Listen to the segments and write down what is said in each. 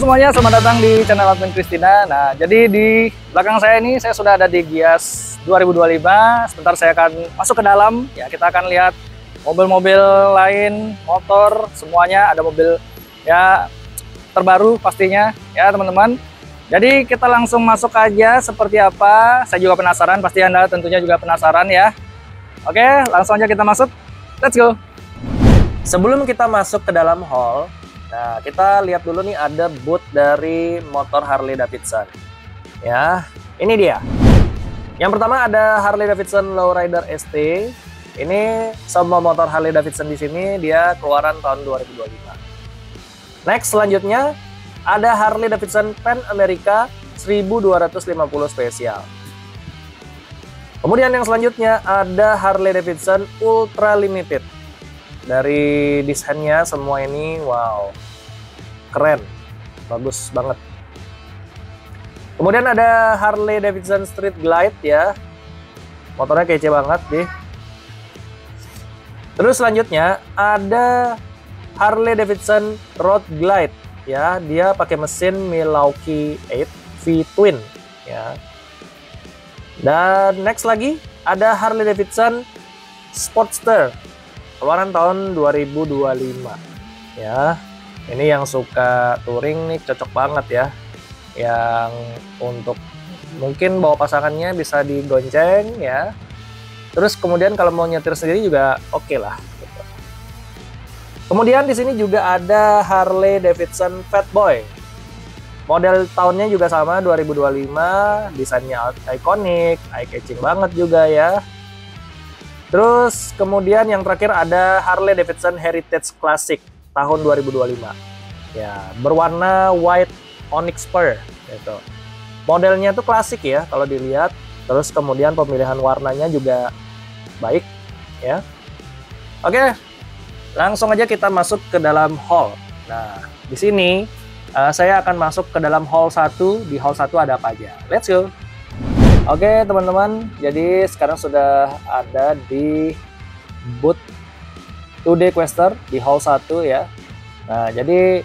semuanya, selamat datang di channel Admin Christina. Nah, jadi di belakang saya ini saya sudah ada di Gias 2025. Sebentar saya akan masuk ke dalam. Ya, kita akan lihat mobil-mobil lain, motor, semuanya ada mobil ya terbaru pastinya ya teman-teman. Jadi kita langsung masuk aja seperti apa. Saya juga penasaran, pasti Anda tentunya juga penasaran ya. Oke, langsung aja kita masuk. Let's go. Sebelum kita masuk ke dalam hall, nah, kita lihat dulu nih ada booth dari motor Harley Davidson. Ya, ini dia. Yang pertama ada Harley Davidson Lowrider ST. Ini semua motor Harley Davidson di sini dia keluaran tahun 2025. Next selanjutnya ada Harley Davidson Pan America 1250 spesial. Kemudian yang selanjutnya ada Harley Davidson Ultra Limited. Dari desainnya semua ini wow, keren, bagus banget. Kemudian ada Harley Davidson Street Glide ya, motornya kece banget deh. Terus selanjutnya ada Harley Davidson Road Glide ya, dia pakai mesin Milwaukee 8 V Twin ya. Dan next lagi ada Harley Davidson Sportster keluaran tahun 2025 ya. Ini yang suka touring nih cocok banget ya, yang untuk mungkin bawa pasangannya bisa digonceng ya. Terus kemudian kalau mau nyetir sendiri juga oke lah gitu. Kemudian di sini juga ada Harley Davidson Fatboy, model tahunnya juga sama 2025, desainnya ikonik, eye catching banget juga ya. Terus kemudian yang terakhir ada Harley Davidson Heritage Classic tahun 2025 ya, berwarna white onyx pearl gitu. Modelnya tuh klasik ya kalau dilihat. Terus kemudian pemilihan warnanya juga baik ya. Oke, langsung aja kita masuk ke dalam hall. Nah, di sini saya akan masuk ke dalam hall 1. Di hall 1 ada apa aja? Let's go. Oke teman-teman, jadi sekarang sudah ada di booth 2D Quester di hall 1 ya. Nah, jadi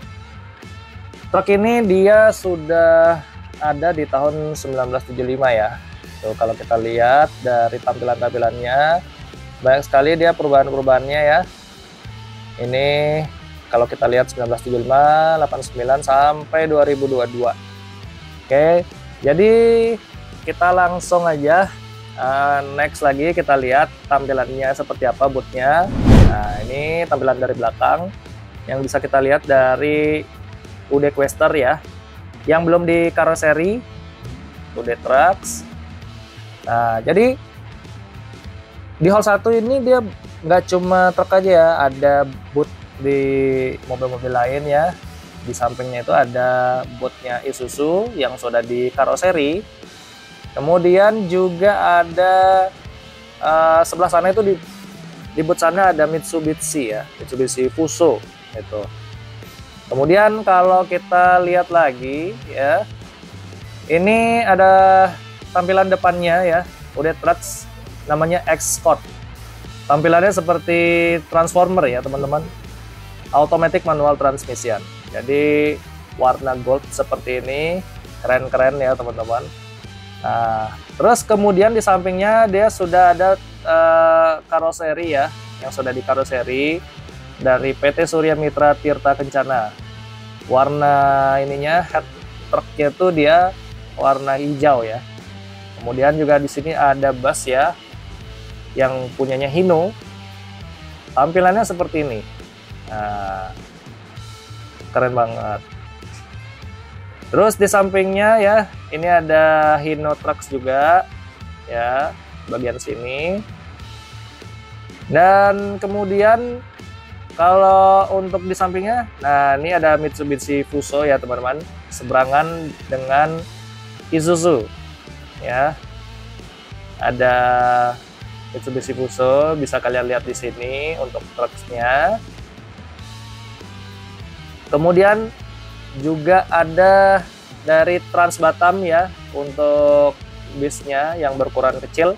truk ini dia sudah ada di tahun 1975 ya. Tuh, kalau kita lihat dari tampilan-tampilannya banyak sekali dia perubahan-perubahannya ya. Ini kalau kita lihat 1975, 89 sampai 2022. Oke, jadi kita langsung aja next lagi kita lihat tampilannya seperti apa bootnya. Nah, ini tampilan dari belakang yang bisa kita lihat dari UD Quester ya, yang belum di karoseri UD Trucks. Nah, jadi di hall 1 ini dia nggak cuma truk aja ya, ada boot di mobil-mobil lain ya. Di sampingnya itu ada bootnya Isuzu yang sudah di karoseri. Kemudian juga ada sebelah sana itu di boot sana ada Mitsubishi ya, Mitsubishi Fuso itu. Kemudian kalau kita lihat lagi ya, ini ada tampilan depannya ya, UD Trucks namanya X-Sport. Tampilannya seperti Transformer ya teman-teman, automatic manual transmission. Jadi warna gold seperti ini, keren-keren ya teman-teman. Nah, terus kemudian di sampingnya dia sudah ada karoseri ya, yang sudah di karoseri dari PT Surya Mitra Tirta Kencana. Warna ininya head truknya tuh dia warna hijau ya. Kemudian juga di sini ada bus ya, yang punyanya Hino. Tampilannya seperti ini. Nah, keren banget. Terus di sampingnya ya, ini ada Hino Trucks juga ya, bagian sini. Dan kemudian kalau untuk di sampingnya, nah ini ada Mitsubishi Fuso ya teman-teman, seberangan dengan Isuzu ya. Ada Mitsubishi Fuso, bisa kalian lihat di sini untuk trucksnya. Kemudian juga ada dari Trans Batam ya, untuk bisnya yang berukuran kecil.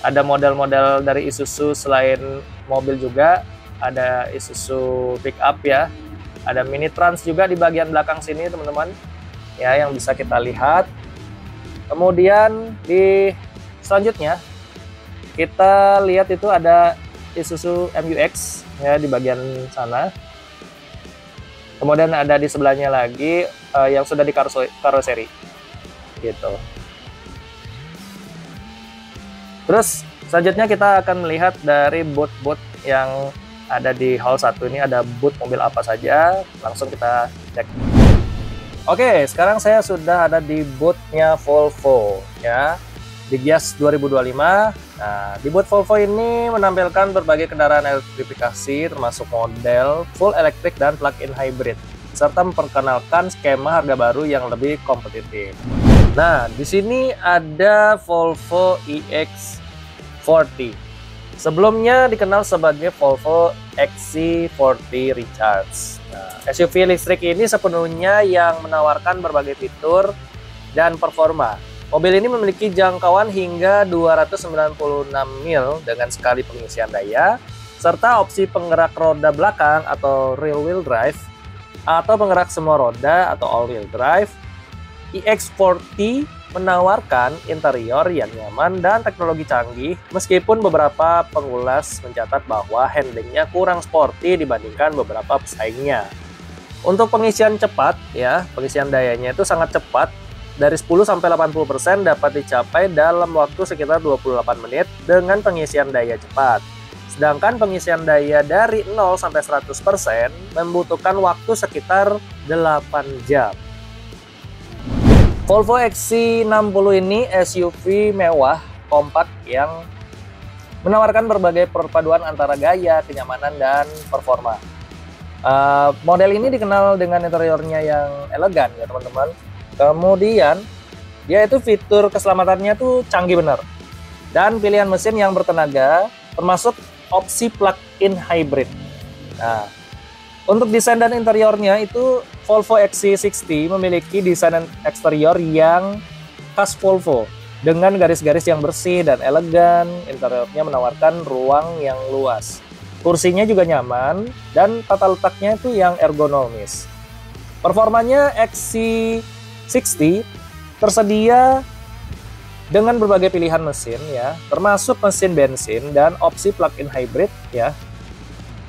Ada model-model dari Isuzu selain mobil juga, ada Isuzu pickup ya, Ada mini trans juga di bagian belakang sini teman-teman, ya, yang bisa kita lihat. Kemudian di selanjutnya kita lihat itu ada Isuzu MU-X ya di bagian sana. Kemudian ada di sebelahnya lagi yang sudah di karoseri gitu. Terus selanjutnya kita akan melihat dari booth-booth yang ada di hall 1 ini, ada booth mobil apa saja. Langsung kita cek. Oke, sekarang saya sudah ada di booth-nya Volvo ya, di Gias 2025. Nah, di booth Volvo ini menampilkan berbagai kendaraan elektrifikasi termasuk model full elektrik dan plug-in hybrid, serta memperkenalkan skema harga baru yang lebih kompetitif. Nah, di sini ada Volvo EX40. Sebelumnya dikenal sebagai Volvo XC40 Recharge. Nah, SUV listrik ini sepenuhnya yang menawarkan berbagai fitur dan performa. Mobil ini memiliki jangkauan hingga 296 mil dengan sekali pengisian daya, serta opsi penggerak roda belakang atau rear wheel drive, atau penggerak semua roda atau all wheel drive. EX40 menawarkan interior yang nyaman dan teknologi canggih, meskipun beberapa pengulas mencatat bahwa handlingnya kurang sporty dibandingkan beberapa pesaingnya. Untuk pengisian cepat, ya, pengisian dayanya itu sangat cepat, dari 10-80% dapat dicapai dalam waktu sekitar 28 menit dengan pengisian daya cepat. Sedangkan pengisian daya dari 0-100% membutuhkan waktu sekitar 8 jam. Volvo XC60 ini SUV mewah, kompak yang menawarkan berbagai perpaduan antara gaya, kenyamanan, dan performa. Model ini dikenal dengan interiornya yang elegan ya teman-teman. Kemudian dia itu fitur keselamatannya tuh canggih bener. Dan pilihan mesin yang bertenaga termasuk opsi plug-in hybrid. Nah, untuk desain dan interiornya itu Volvo XC60 memiliki desain eksterior yang khas Volvo dengan garis-garis yang bersih dan elegan. Interiornya menawarkan ruang yang luas. Kursinya juga nyaman dan tata letaknya itu yang ergonomis. Performanya XC60 tersedia dengan berbagai pilihan mesin ya, termasuk mesin bensin dan opsi plug-in hybrid ya.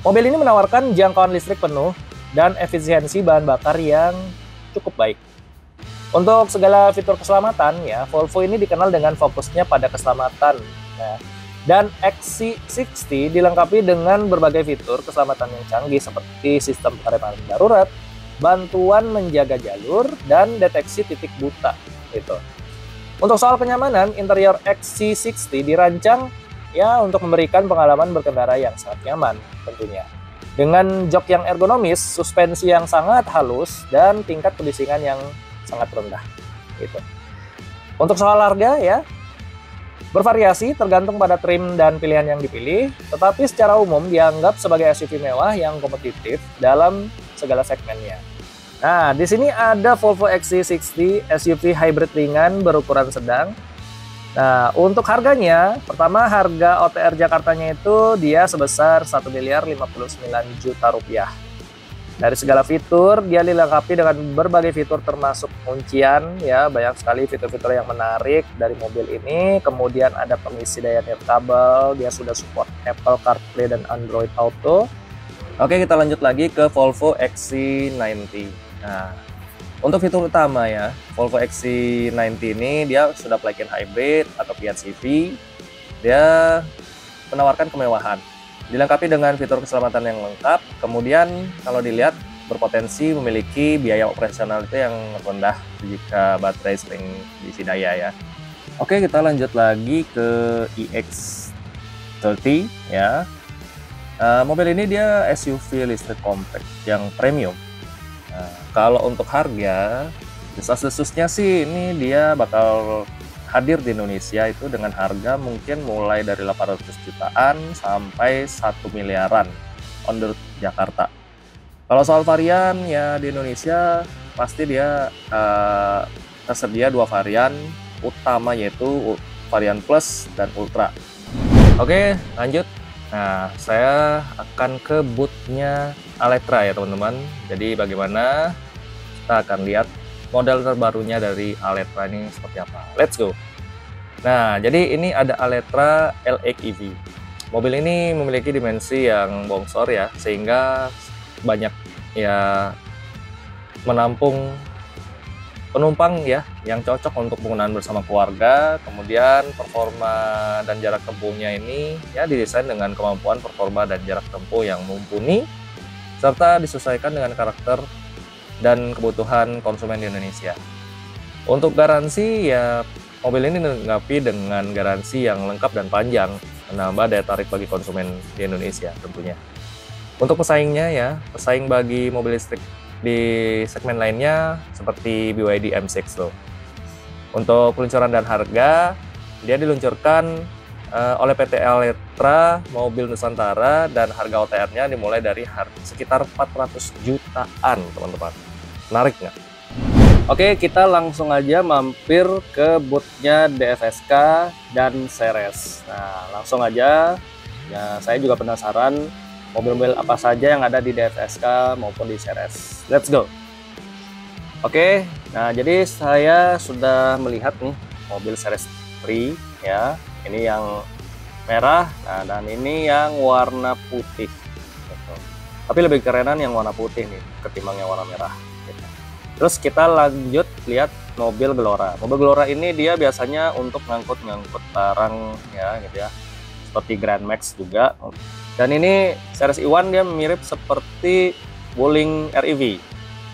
Mobil ini menawarkan jangkauan listrik penuh dan efisiensi bahan bakar yang cukup baik. Untuk segala fitur keselamatan ya, Volvo ini dikenal dengan fokusnya pada keselamatan ya. Dan XC60 dilengkapi dengan berbagai fitur keselamatan yang canggih seperti sistem pengereman darurat, bantuan menjaga jalur, dan deteksi titik buta gitu. Untuk soal kenyamanan, interior XC60 dirancang ya untuk memberikan pengalaman berkendara yang sangat nyaman tentunya. Dengan jok yang ergonomis, suspensi yang sangat halus, dan tingkat kebisingan yang sangat rendah gitu. Untuk soal harga ya, bervariasi tergantung pada trim dan pilihan yang dipilih, tetapi secara umum dianggap sebagai SUV mewah yang kompetitif dalam segala segmennya. Nah, di sini ada Volvo XC60 SUV hybrid ringan berukuran sedang. Nah, untuk harganya, pertama harga OTR Jakartanya itu dia sebesar 1.059.000.000 rupiah. Dari segala fitur, dia dilengkapi dengan berbagai fitur termasuk kuncian ya, banyak sekali fitur-fitur yang menarik dari mobil ini. Kemudian ada pengisi daya nirkabel, dia sudah support Apple CarPlay dan Android Auto. Oke, kita lanjut lagi ke Volvo XC90. Nah, untuk fitur utama ya, Volvo XC90 ini dia sudah plug-in hybrid atau PHEV. Dia menawarkan kemewahan, dilengkapi dengan fitur keselamatan yang lengkap. Kemudian kalau dilihat berpotensi memiliki biaya operasional itu yang rendah jika baterai sering diisi daya ya. Oke, kita lanjut lagi ke EX30 ya. Mobil ini dia SUV listrik compact yang premium. Nah, kalau untuk harga, desas-desusnya sih ini dia bakal hadir di Indonesia itu dengan harga mungkin mulai dari 800 jutaan sampai 1 miliaran on the road Jakarta. Kalau soal varian ya di Indonesia pasti dia tersedia 2 varian utama, yaitu varian Plus dan Ultra. Oke, lanjut Nah, saya akan ke bootnya Aletra ya teman-teman. Jadi bagaimana, kita akan lihat model terbarunya dari Aletra ini seperti apa. Let's go. Nah, jadi ini ada Aletra LX EV. Mobil ini memiliki dimensi yang bongsor ya, sehingga banyak ya menampung penumpang ya yang cocok untuk penggunaan bersama keluarga. Kemudian performa dan jarak tempuhnya ini ya didesain dengan kemampuan performa dan jarak tempuh yang mumpuni, serta disesuaikan dengan karakter dan kebutuhan konsumen di Indonesia. Untuk garansi ya, mobil ini dilengkapi dengan garansi yang lengkap dan panjang, menambah daya tarik bagi konsumen di Indonesia tentunya. Untuk pesaingnya ya, pesaing bagi mobil listrik di segmen lainnya seperti BYD M6 loh. Untuk peluncuran dan harga, dia diluncurkan oleh PT Aletra Mobil Nusantara, dan harga OTR-nya dimulai dari sekitar 400 jutaan teman-teman. Menarik nggak? Oke, kita langsung aja mampir ke bootnya DFSK dan Ceres. Nah, langsung aja. Ya, saya juga penasaran mobil-mobil apa saja yang ada di DFSK maupun di Ceres. Let's go. Oke, nah jadi saya sudah melihat nih mobil Ceres 3 ya. Ini yang merah, nah dan ini yang warna putih. Gitu. Tapi lebih kerenan yang warna putih nih ketimbang yang warna merah. Gitu. Terus kita lanjut lihat mobil Gelora. Mobil Gelora ini dia biasanya untuk ngangkut-ngangkut barang ya gitu ya. Seperti Grand Max juga. Dan ini Ceres E1 dia mirip seperti Wuling REV.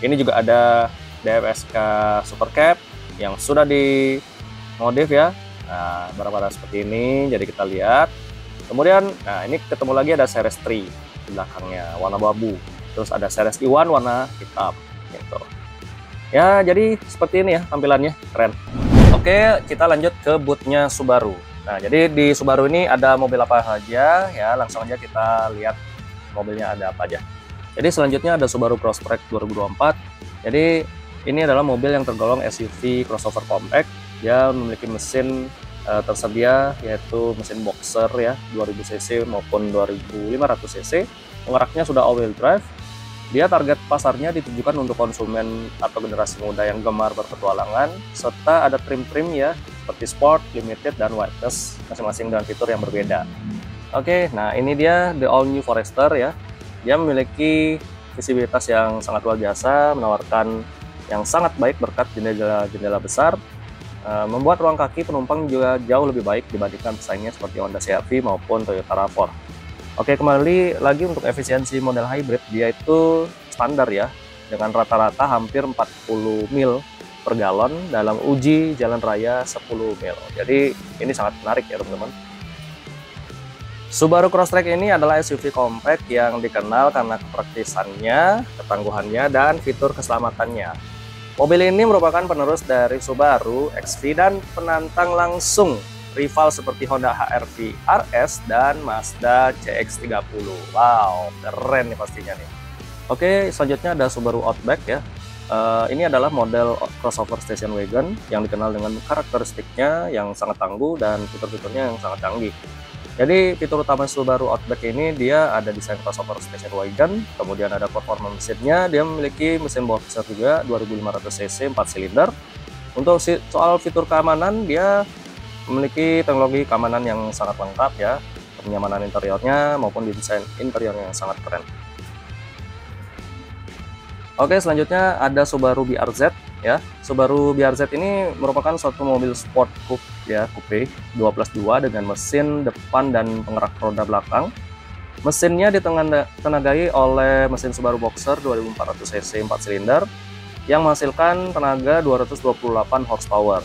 Ini juga ada DFSK Super Cab yang sudah dimodif ya. Nah, barang-barang seperti ini, jadi kita lihat. Kemudian, nah ini ketemu lagi ada Ceres 3 di belakangnya, warna abu. Terus ada Ceres E1 warna hitam, gitu. Ya, jadi seperti ini ya tampilannya, keren. Oke, kita lanjut ke bootnya Subaru. Nah, jadi di Subaru ini ada mobil apa saja ya, langsung aja kita lihat mobilnya ada apa aja. Jadi selanjutnya ada Subaru Crosstrek 2024. Jadi ini adalah mobil yang tergolong SUV crossover compact. Dia memiliki mesin tersedia yaitu mesin boxer ya, 2000 cc maupun 2500 cc. Penggeraknya sudah all-wheel drive. Dia target pasarnya ditujukan untuk konsumen atau generasi muda yang gemar berpetualangan, serta ada trim-trim ya, seperti Sport, Limited, dan Whiteness, masing-masing dengan fitur yang berbeda. Oke, nah ini dia the all new Forester ya. Dia memiliki visibilitas yang sangat luar biasa, menawarkan yang sangat baik berkat jendela-jendela besar, membuat ruang kaki penumpang juga jauh lebih baik dibandingkan pesaingnya seperti Honda CR-V maupun Toyota RAV4. Oke, kembali lagi untuk efisiensi model hybrid, dia itu standar ya, dengan rata-rata hampir 40 mil per galon dalam uji jalan raya 10 mil. Jadi ini sangat menarik ya teman-teman. Subaru Crosstrek ini adalah SUV compact yang dikenal karena kepraktisannya, ketangguhannya, dan fitur keselamatannya. Mobil ini merupakan penerus dari Subaru XV dan penantang langsung rival seperti Honda HR-V RS dan Mazda CX-30. Wow, keren nih pastinya nih. Oke, selanjutnya ada Subaru Outback ya. Ini adalah model crossover station wagon yang dikenal dengan karakteristiknya yang sangat tangguh dan fitur-fiturnya yang sangat canggih. Jadi fitur utama Subaru Outback ini dia ada desain crossover station wagon, kemudian ada performa mesinnya, dia memiliki mesin boxer juga 2500 cc 4 silinder. Untuk soal fitur keamanan, dia memiliki teknologi keamanan yang sangat lengkap ya, kenyamanan interiornya maupun desain interiornya yang sangat keren. Oke, selanjutnya ada Subaru BRZ ya. Subaru BRZ ini merupakan suatu mobil sport coupe ya, coupe 2+2 dengan mesin depan dan penggerak roda belakang. Mesinnya ditenagai oleh mesin Subaru Boxer 2400 cc 4 silinder yang menghasilkan tenaga 228 horsepower.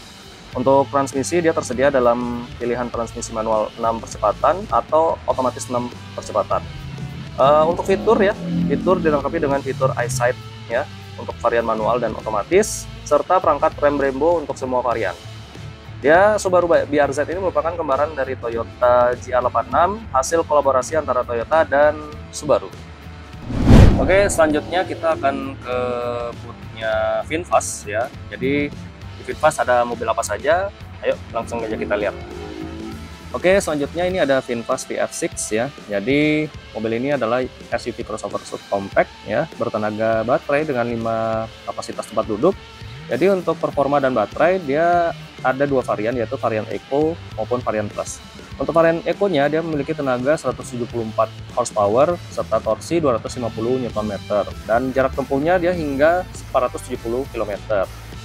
Untuk transmisi dia tersedia dalam pilihan transmisi manual 6 percepatan atau otomatis 6 percepatan. Untuk fitur ya, fitur dilengkapi dengan fitur EyeSight ya untuk varian manual dan otomatis, serta perangkat rem Brembo untuk semua varian. Ya, Subaru BRZ ini merupakan kembaran dari Toyota GR86, hasil kolaborasi antara Toyota dan Subaru. Oke, selanjutnya kita akan ke bootnya VinFast ya. Jadi di VinFast ada mobil apa saja? Ayo langsung aja kita lihat. Oke, selanjutnya ini ada VinFast VF6 ya. Jadi mobil ini adalah SUV crossover compact ya, bertenaga baterai dengan 5 kapasitas tempat duduk. Jadi untuk performa dan baterai dia ada 2 varian, yaitu varian Eco maupun varian Plus. Untuk varian Eco-nya dia memiliki tenaga 174 horsepower serta torsi 250 Nm dan jarak tempuhnya dia hingga 470 km.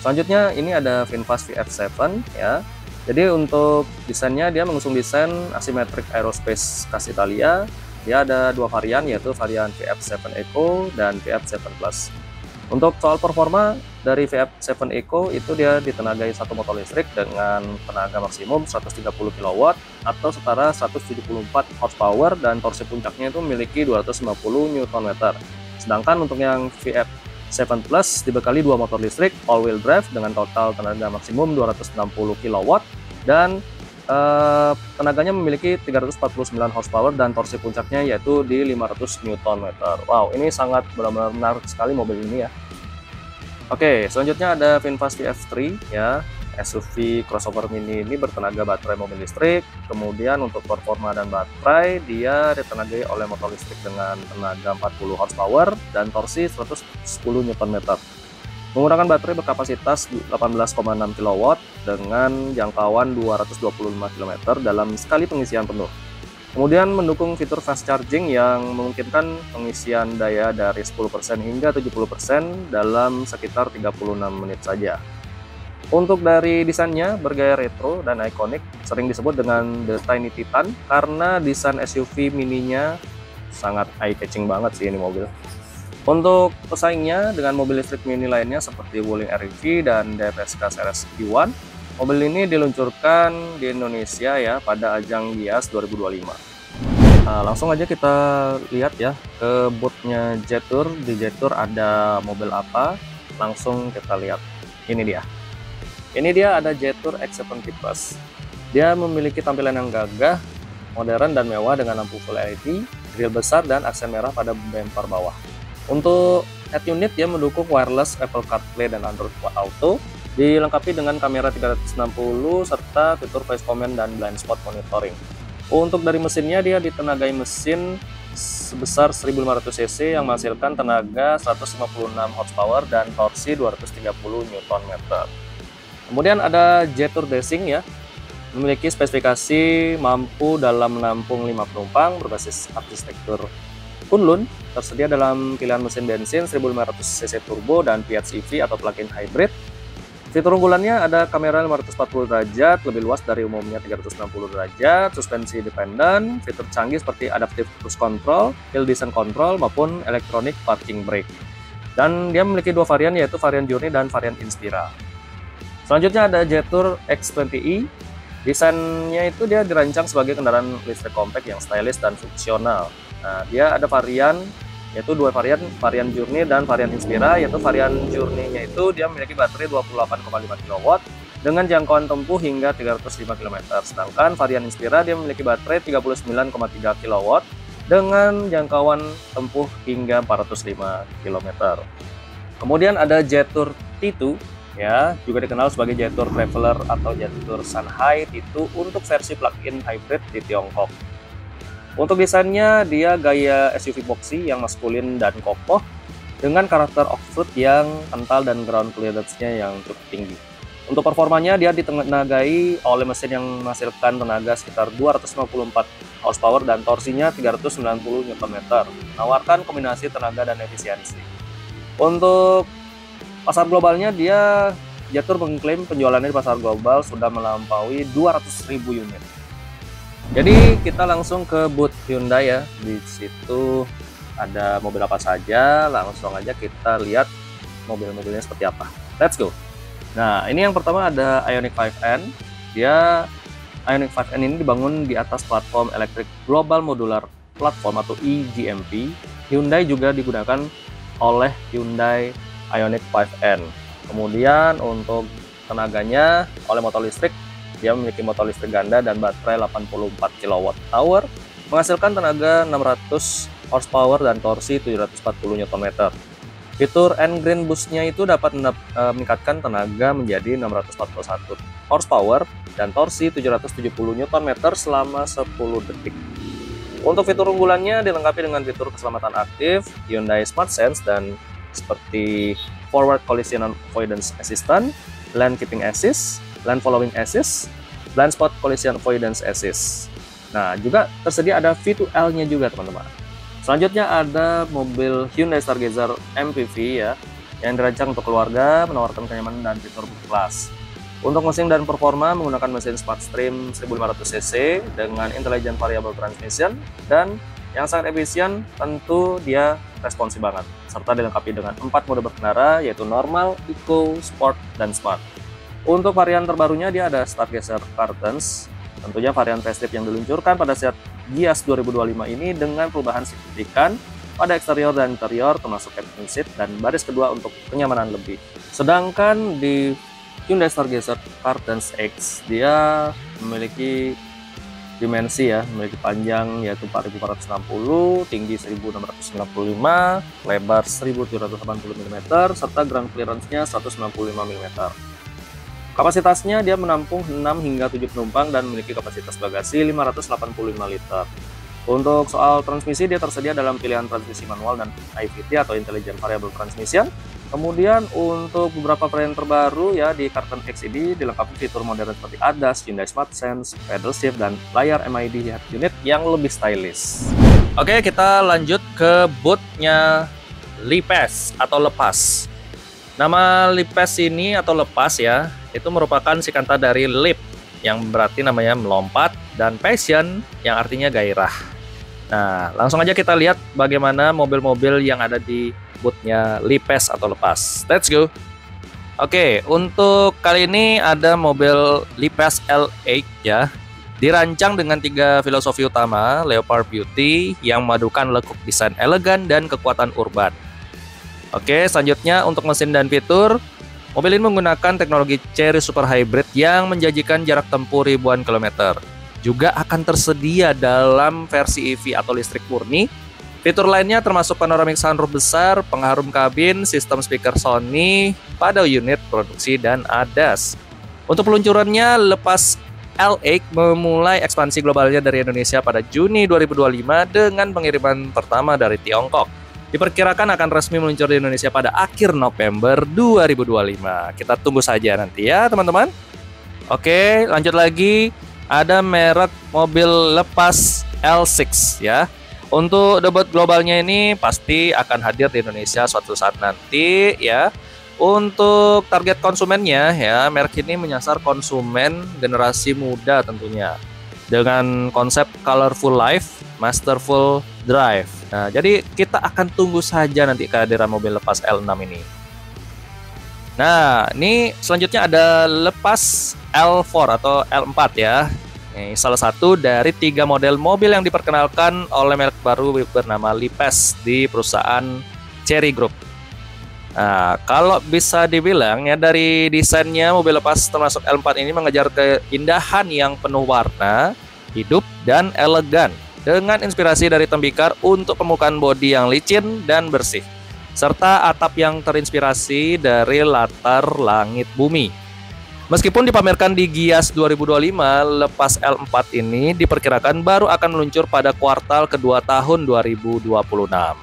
Selanjutnya ini ada VinFast VF7 ya. Jadi untuk desainnya dia mengusung desain asymmetric aerospace khas Italia. Dia ada 2 varian, yaitu varian VF7 Eco dan VF7 Plus. Untuk soal performa dari VF7 Eco itu dia ditenagai satu motor listrik dengan tenaga maksimum 130 kW atau setara 174 horsepower dan torsi puncaknya itu memiliki 250 Nm. Sedangkan untuk yang VF7 Plus dibekali 2 motor listrik all-wheel drive dengan total tenaga maksimum 260 kW dan tenaganya memiliki 349 horsepower dan torsi puncaknya yaitu di 500 Nm. Wow, ini sangat benar-benar menarik sekali mobil ini ya. Oke, selanjutnya ada VinFast VF3 ya, SUV crossover mini ini bertenaga baterai mobil listrik. Kemudian untuk performa dan baterai dia ditenagai oleh motor listrik dengan tenaga 40 horsepower dan torsi 110 Nm. Menggunakan baterai berkapasitas 18,6 kW dengan jangkauan 225 km dalam sekali pengisian penuh. Kemudian mendukung fitur fast charging yang memungkinkan pengisian daya dari 10% hingga 70% dalam sekitar 36 menit saja. Untuk dari desainnya bergaya retro dan ikonik, sering disebut dengan The Tiny Titan karena desain SUV mininya sangat eye-catching banget sih ini mobil. Untuk pesaingnya dengan mobil listrik mini lainnya seperti Wuling R-EV dan DFSK Series Q1, mobil ini diluncurkan di Indonesia ya pada ajang Gias 2025. Nah, langsung aja kita lihat ya ke bootnya Jetour. Di Jetour ada mobil apa? Langsung kita lihat. Ini dia. Ini dia ada Jetour X70 Plus. Dia memiliki tampilan yang gagah, modern dan mewah dengan lampu full LED, grill besar dan aksen merah pada bumper bawah. Untuk head unit dia mendukung wireless Apple CarPlay dan Android Auto, dilengkapi dengan kamera 360 serta fitur voice command dan blind spot monitoring. Untuk dari mesinnya dia ditenagai mesin sebesar 1500 cc yang menghasilkan tenaga 156 horsepower dan torsi 230 Nm. Kemudian ada Jetour Racing ya, memiliki spesifikasi mampu dalam menampung 5 penumpang berbasis arsitektur Kunlun, tersedia dalam pilihan mesin bensin 1500 cc turbo dan PHEV atau plug-in hybrid. Fitur unggulannya ada kamera 540 derajat, lebih luas dari umumnya 360 derajat, suspensi independen, fitur canggih seperti adaptive cruise control, hill descent control, maupun electronic parking brake. Dan dia memiliki 2 varian, yaitu varian Journey dan varian Inspira. Selanjutnya ada Jetour X20i. Desainnya itu dia dirancang sebagai kendaraan listrik compact yang stylish dan fungsional. Nah, dia ada varian, yaitu 2 varian, varian Journey dan varian Inspira, yaitu varian Journey-nya itu dia memiliki baterai 28,5 kW dengan jangkauan tempuh hingga 305 km. Sedangkan varian Inspira dia memiliki baterai 39,3 kW dengan jangkauan tempuh hingga 405 km. Kemudian ada Jetour T2 ya, juga dikenal sebagai Jetour Traveler atau Jetour Shanghai T2 untuk versi plug-in hybrid di Tiongkok. Untuk desainnya dia gaya SUV boxy yang maskulin dan kokoh dengan karakter off-road yang kental dan ground clearance-nya yang cukup tinggi. Untuk performanya dia ditenagai oleh mesin yang menghasilkan tenaga sekitar 254 horsepower dan torsinya 390 Nm, menawarkan kombinasi tenaga dan efisiensi. Untuk pasar globalnya dia Jetour mengklaim penjualannya di pasar global sudah melampaui 200.000 unit. Jadi kita langsung ke booth Hyundai ya. Di situ ada mobil apa saja, langsung aja kita lihat mobil-mobilnya seperti apa. Let's go. Nah, ini yang pertama ada Ioniq 5N. Dia Ioniq 5N ini dibangun di atas platform Electric Global Modular Platform atau eGMP. Hyundai juga digunakan oleh Hyundai Ioniq 5N. Kemudian untuk tenaganya oleh motor listrik, dia memiliki motor listrik ganda dan baterai 84 kWh, menghasilkan tenaga 600 horsepower dan torsi 740 Nm. Fitur N-Green Boost-nya itu dapat meningkatkan tenaga menjadi 641 horsepower dan torsi 770 Nm selama 10 detik. Untuk fitur unggulannya dilengkapi dengan fitur keselamatan aktif, Hyundai Smart Sense, dan seperti Forward Collision Avoidance Assistant, Lane Keeping Assist, Lane Following Assist, Blind Spot Collision Avoidance Assist. Nah, juga tersedia ada V2L-nya juga, teman-teman. Selanjutnya ada mobil Hyundai Stargazer MPV ya, yang dirancang untuk keluarga, menawarkan kenyamanan dan fitur berkelas. Untuk mesin dan performa menggunakan mesin Smartstream 1500cc dengan Intelligent Variable Transmission, dan yang sangat efisien, tentu dia responsif banget, serta dilengkapi dengan 4 mode berkendara yaitu normal, eco, sport, dan smart. Untuk varian terbarunya dia ada Stargazer Curtains, tentunya varian facelift yang diluncurkan pada saat Gias 2025 ini dengan perubahan signifikan pada eksterior dan interior, termasuk captain seat dan baris kedua untuk kenyamanan lebih. Sedangkan di Hyundai Stargazer Curtains X dia memiliki dimensi ya, memiliki panjang yaitu 4460, tinggi 1695, lebar 1780 mm, serta ground clearance-nya 195 mm. Kapasitasnya dia menampung 6 hingga 7 penumpang dan memiliki kapasitas bagasi 585 liter. Untuk soal transmisi, dia tersedia dalam pilihan transmisi manual dan IVT atau Intelligent Variable Transmission. Kemudian untuk beberapa varian terbaru ya di Curtain X ini dilengkapi fitur modern seperti ADAS, Hyundai Smart Sense, pedal shift, dan layar MID head unit yang lebih stylish. Oke, kita lanjut ke bootnya Lipes atau lepas. Nama Lipes ini atau lepas ya, itu merupakan singkatan dari lip yang berarti namanya melompat, dan passion yang artinya gairah. Nah, langsung aja kita lihat bagaimana mobil-mobil yang ada di bootnya Lipes atau lepas. Let's go. Oke, untuk kali ini ada mobil Lipes L8 ya. Dirancang dengan 3 filosofi utama, Leopard Beauty yang memadukan lekuk desain elegan dan kekuatan urban. Oke, selanjutnya untuk mesin dan fitur, mobil ini menggunakan teknologi Chery Super Hybrid yang menjanjikan jarak tempuh ribuan kilometer. Juga akan tersedia dalam versi EV atau listrik murni. Fitur lainnya termasuk panoramic sunroof besar, pengharum kabin, sistem speaker Sony pada unit produksi, dan ADAS. Untuk peluncurannya, Lepas L8 memulai ekspansi globalnya dari Indonesia pada Juni 2025 dengan pengiriman pertama dari Tiongkok. Diperkirakan akan resmi meluncur di Indonesia pada akhir November 2025. Kita tunggu saja nanti ya, teman-teman. Oke, lanjut lagi. Ada merek mobil lepas L6 ya. Untuk debut globalnya ini pasti akan hadir di Indonesia suatu saat nanti ya. Untuk target konsumennya ya, merek ini menyasar konsumen generasi muda tentunya, dengan konsep colorful life, masterful drive. Nah, jadi kita akan tunggu saja nanti kehadiran mobil lepas L6 ini. Nah, ini selanjutnya ada lepas L4 atau L4 ya. Ini salah satu dari 3 model mobil yang diperkenalkan oleh merek baru bernama Lipes di perusahaan Chery Group. Nah, kalau bisa dibilang ya, dari desainnya mobil lepas termasuk L4 ini mengejar keindahan yang penuh warna, hidup, dan elegan, dengan inspirasi dari tembikar untuk permukaan bodi yang licin dan bersih, serta atap yang terinspirasi dari latar langit bumi. Meskipun dipamerkan di Gias 2025, lepas L4 ini diperkirakan baru akan meluncur pada kuartal kedua tahun 2026.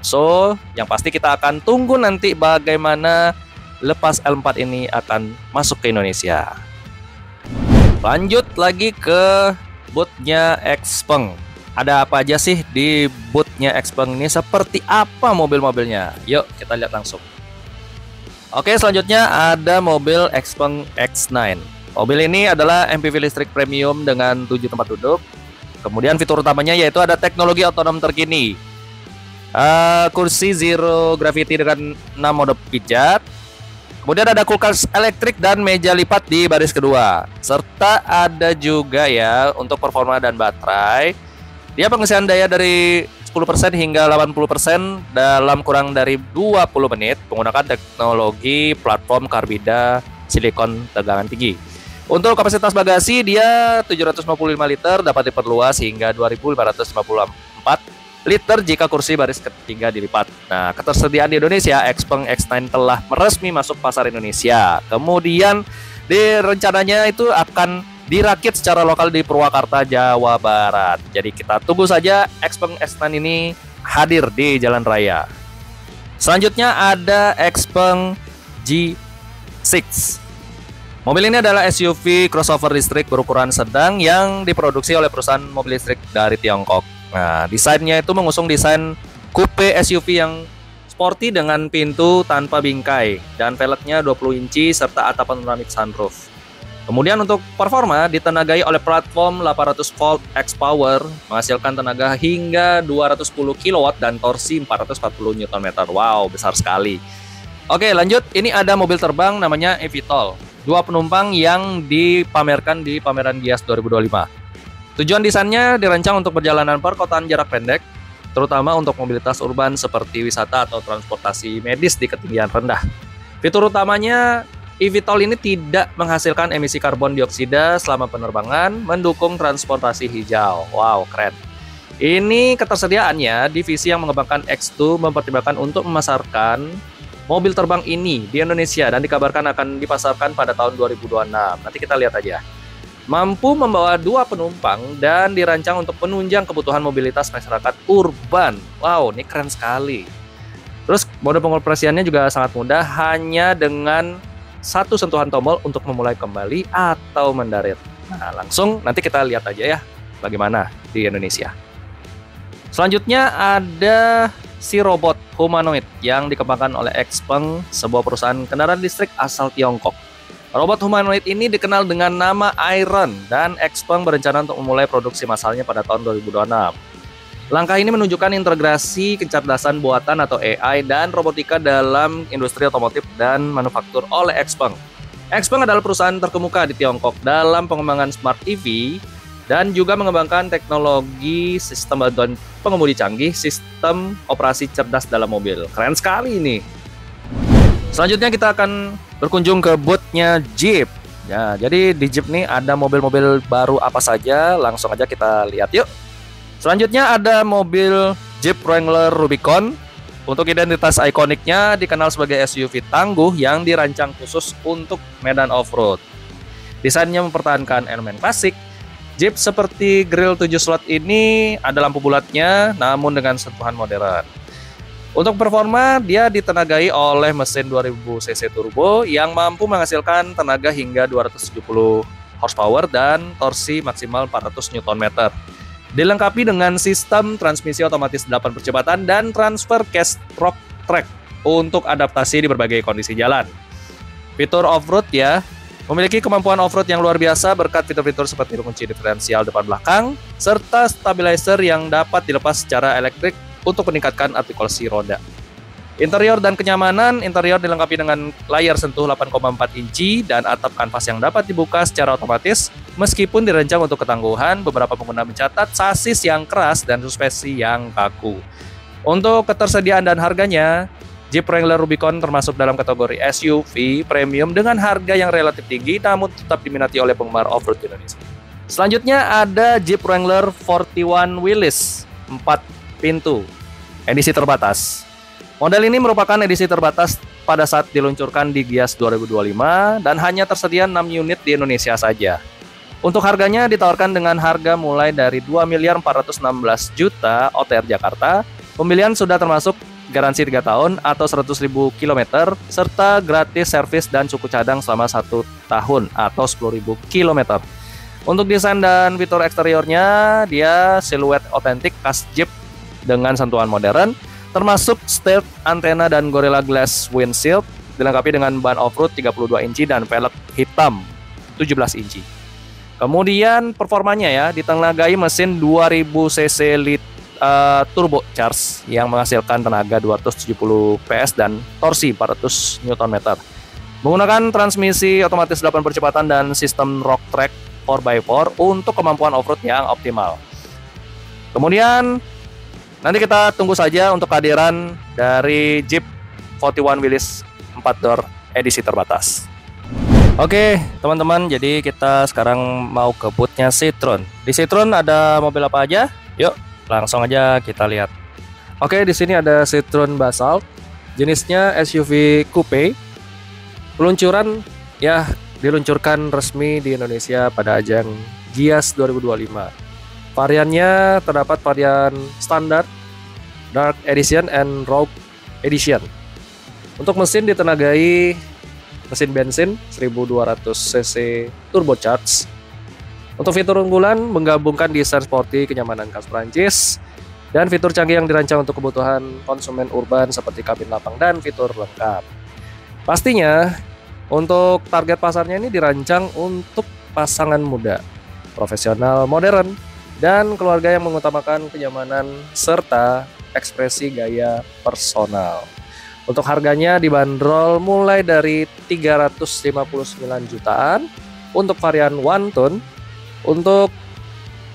So, yang pasti kita akan tunggu nanti bagaimana lepas L4 ini akan masuk ke Indonesia. Lanjut lagi ke bootnya Xpeng. Ada apa aja sih di bootnya Xpeng ini? Seperti apa mobil-mobilnya? Yuk kita lihat langsung. Oke, selanjutnya ada mobil Xpeng X9. Mobil ini adalah MPV listrik premium dengan 7 tempat duduk. Kemudian fitur utamanya yaitu ada teknologi otonom terkini, kursi zero gravity dengan 6 mode pijat. Kemudian ada kulkas elektrik dan meja lipat di baris kedua. Serta ada juga ya untuk performa dan baterai. Dia pengisian daya dari 10% hingga 80% dalam kurang dari 20 menit menggunakan teknologi platform karbida silikon tegangan tinggi. Untuk kapasitas bagasi dia 755 liter, dapat diperluas hingga 2554 liter jika kursi baris ketiga dilipat. Nah, ketersediaan di Indonesia, Xpeng X9 telah resmi masuk pasar Indonesia. Kemudian rencananya itu akan dirakit secara lokal di Purwakarta, Jawa Barat. Jadi kita tunggu saja Xpeng S9 ini hadir di jalan raya. Selanjutnya ada Xpeng G6. Mobil ini adalah SUV crossover listrik berukuran sedang yang diproduksi oleh perusahaan mobil listrik dari Tiongkok. Nah, desainnya itu mengusung desain coupe SUV yang sporty dengan pintu tanpa bingkai dan velgnya 20 inci serta atap panoramik sunroof. Kemudian untuk performa ditenagai oleh platform 800 volt X-Power menghasilkan tenaga hingga 210 kW dan torsi 440 Nm. Wow, besar sekali. Oke, lanjut. Ini ada mobil terbang namanya eVTOL. 2 penumpang yang dipamerkan di pameran Gias 2025. Tujuan desainnya dirancang untuk perjalanan perkotaan jarak pendek, terutama untuk mobilitas urban seperti wisata atau transportasi medis di ketinggian rendah. Fitur utamanya, eVTOL ini tidak menghasilkan emisi karbon dioksida selama penerbangan, mendukung transportasi hijau. Wow, keren. Ini ketersediaannya, divisi yang mengembangkan X2 mempertimbangkan untuk memasarkan mobil terbang ini di Indonesia dan dikabarkan akan dipasarkan pada tahun 2026. Nanti kita lihat aja. Mampu membawa 2 penumpang dan dirancang untuk penunjang kebutuhan mobilitas masyarakat urban. Wow, ini keren sekali. Terus mode pengoperasiannya juga sangat mudah, hanya dengan 1 sentuhan tombol untuk memulai kembali atau mendarat. Nah, langsung nanti kita lihat aja ya bagaimana di Indonesia. Selanjutnya ada si robot humanoid yang dikembangkan oleh Xpeng, sebuah perusahaan kendaraan listrik asal Tiongkok. Robot humanoid ini dikenal dengan nama Iron dan Xpeng berencana untuk memulai produksi massalnya pada tahun 2026. Langkah ini menunjukkan integrasi kecerdasan buatan atau AI dan robotika dalam industri otomotif dan manufaktur oleh Xpeng. Xpeng adalah perusahaan terkemuka di Tiongkok dalam pengembangan smart EV dan juga mengembangkan teknologi sistem bantuan pengemudi canggih, sistem operasi cerdas dalam mobil. Keren sekali ini. Selanjutnya kita akan berkunjung ke booth-nya Jeep. Ya, jadi di Jeep nih ada mobil-mobil baru apa saja, langsung aja kita lihat yuk. Selanjutnya ada mobil Jeep Wrangler Rubicon. Untuk identitas ikoniknya dikenal sebagai SUV tangguh yang dirancang khusus untuk medan off-road. Desainnya mempertahankan elemen klasik. Jeep seperti grill 7 slot ini ada lampu bulatnya namun dengan sentuhan modern. Untuk performa, dia ditenagai oleh mesin 2000 cc turbo yang mampu menghasilkan tenaga hingga 270 horsepower dan torsi maksimal 400 Nm. Dilengkapi dengan sistem transmisi otomatis 8 percepatan dan transfer case rock track untuk adaptasi di berbagai kondisi jalan. Fitur off-road ya, memiliki kemampuan off-road yang luar biasa berkat fitur-fitur seperti kunci diferensial depan belakang, serta stabilizer yang dapat dilepas secara elektrik untuk meningkatkan artikulasi roda. Interior dan kenyamanan, interior dilengkapi dengan layar sentuh 8,4 inci dan atap kanvas yang dapat dibuka secara otomatis. Meskipun dirancang untuk ketangguhan, beberapa pengguna mencatat sasis yang keras dan suspensi yang kaku. Untuk ketersediaan dan harganya, Jeep Wrangler Rubicon termasuk dalam kategori SUV premium dengan harga yang relatif tinggi namun tetap diminati oleh penggemar off-road Indonesia. Selanjutnya ada Jeep Wrangler 41 Willys 4 pintu, edisi terbatas. Model ini merupakan edisi terbatas pada saat diluncurkan di Gias 2025 dan hanya tersedia 6 unit di Indonesia saja. Untuk harganya ditawarkan dengan harga mulai dari 2.416.000.000 OTR Jakarta. Pembelian sudah termasuk garansi 3 tahun atau 100.000 km serta gratis servis dan suku cadang selama 1 tahun atau 10.000 km. Untuk desain dan fitur eksteriornya, dia siluet otentik khas Jeep dengan sentuhan modern, termasuk stealth antena dan Gorilla Glass windshield, dilengkapi dengan ban off-road 32 inci dan velg hitam 17 inci. Kemudian performanya ya, ditenagai mesin 2000 cc turbo charge yang menghasilkan tenaga 270 PS dan torsi 400 Nm. Menggunakan transmisi otomatis 8 percepatan dan sistem rock track 4x4 untuk kemampuan off-road yang optimal. Kemudian nanti kita tunggu saja untuk kehadiran dari Jeep 41 Willys 4 door edisi terbatas. Oke, teman-teman, jadi kita sekarang mau ke booth-nya Citroen. Di Citroen ada mobil apa aja? Yuk, langsung aja kita lihat. Oke, di sini ada Citroen Basalt, jenisnya SUV coupe. Peluncuran ya diluncurkan resmi di Indonesia pada ajang Gias 2025. Variannya terdapat varian standar, Dark Edition, and Rogue Edition. Untuk mesin ditenagai mesin bensin 1200 cc turbocharged. Untuk fitur unggulan menggabungkan desain sporty, kenyamanan khas Prancis, dan fitur canggih yang dirancang untuk kebutuhan konsumen urban seperti kabin lapang dan fitur lengkap. Pastinya untuk target pasarnya ini dirancang untuk pasangan muda, profesional modern, dan keluarga yang mengutamakan kenyamanan serta ekspresi gaya personal. Untuk harganya dibanderol mulai dari 359 jutaan untuk varian one tone, untuk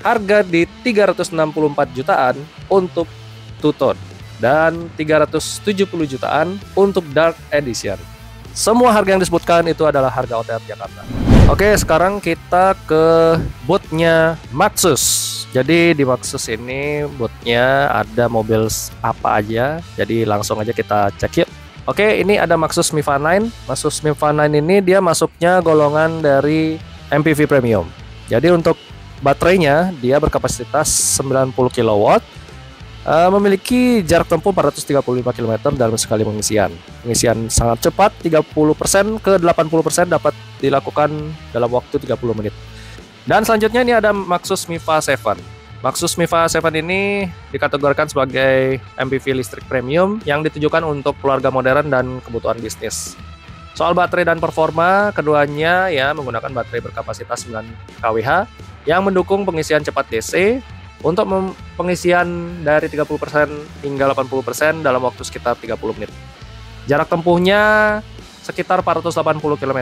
harga di 364 jutaan untuk two tone, dan 370 jutaan untuk dark edition. Semua harga yang disebutkan itu adalah harga OTR Jakarta. Oke, sekarang kita ke bootnya Maxus. Jadi di Maxus ini bootnya ada mobil apa aja. Jadi langsung aja kita cek yuk. Oke, ini ada Maxus Miva 9. Maxus Miva 9 ini dia masuknya golongan dari MPV Premium. Jadi untuk baterainya dia berkapasitas 90 kW. Memiliki jarak tempuh 435 km dalam sekali pengisian. Pengisian sangat cepat, 30% ke 80% dapat dilakukan dalam waktu 30 menit. Dan selanjutnya ini ada Maxus Miva 7. Maxus Miva 7 ini dikategorikan sebagai MPV listrik premium yang ditujukan untuk keluarga modern dan kebutuhan bisnis. Soal baterai dan performa, keduanya ya menggunakan baterai berkapasitas 9 kWh yang mendukung pengisian cepat DC untuk pengisian dari 30% hingga 80% dalam waktu sekitar 30 menit. Jarak tempuhnya sekitar 480 km.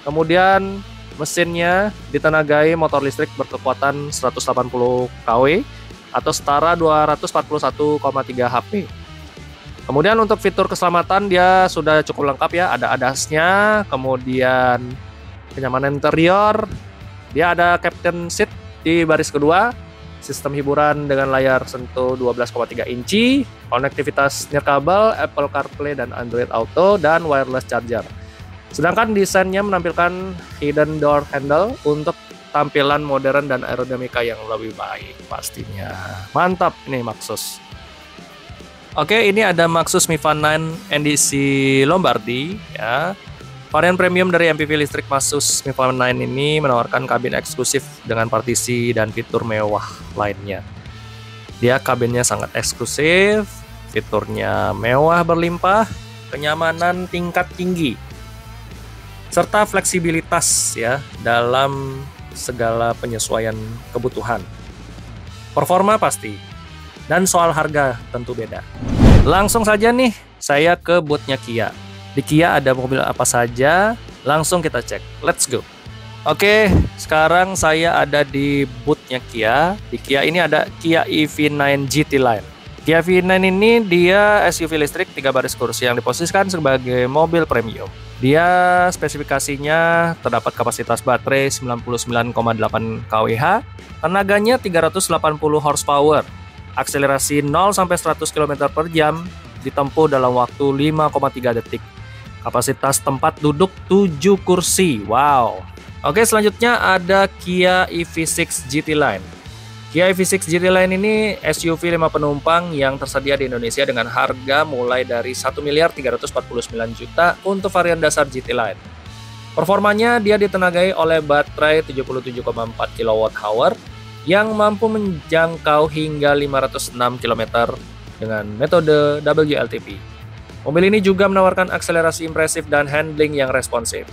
Kemudian mesinnya ditenagai motor listrik berkekuatan 180 kW atau setara 241,3 HP. Kemudian untuk fitur keselamatan dia sudah cukup lengkap ya, ada ADAS-nya, kemudian kenyamanan interior, dia ada captain seat di baris kedua, sistem hiburan dengan layar sentuh 12,3 inci, konektivitas nirkabel, Apple CarPlay dan Android Auto, dan wireless charger. Sedangkan desainnya menampilkan hidden door handle untuk tampilan modern dan aerodinamika yang lebih baik pastinya. Mantap ini Maxus. Oke, ini ada Maxus Miva 9 NDC Lombardi ya. Varian premium dari MPV listrik Maxus Miva 9 ini menawarkan kabin eksklusif dengan partisi dan fitur mewah lainnya. Dia kabinnya sangat eksklusif, fiturnya mewah berlimpah, kenyamanan tingkat tinggi, serta fleksibilitas ya dalam segala penyesuaian kebutuhan. Performa pasti, dan soal harga tentu beda. Langsung saja nih saya ke bootnya Kia. Di Kia ada mobil apa saja? Langsung kita cek. Let's go. Oke, sekarang saya ada di bootnya Kia. Di Kia ini ada Kia EV9 GT Line. Kia EV9 ini dia SUV listrik 3 baris kursi yang diposisikan sebagai mobil premium. Dia spesifikasinya terdapat kapasitas baterai 99,8 kWh, tenaganya 380 horsepower, akselerasi 0 sampai 100 km per jam ditempuh dalam waktu 5,3 detik. Kapasitas tempat duduk 7 kursi. Wow. Oke, selanjutnya ada Kia EV6 GT Line. Kia EV6 GT Line ini SUV 5 penumpang yang tersedia di Indonesia dengan harga mulai dari 1.349 juta untuk varian dasar GT Line. Performanya dia ditenagai oleh baterai 77,4 kWh yang mampu menjangkau hingga 506 km dengan metode WLTP. Mobil ini juga menawarkan akselerasi impresif dan handling yang responsif.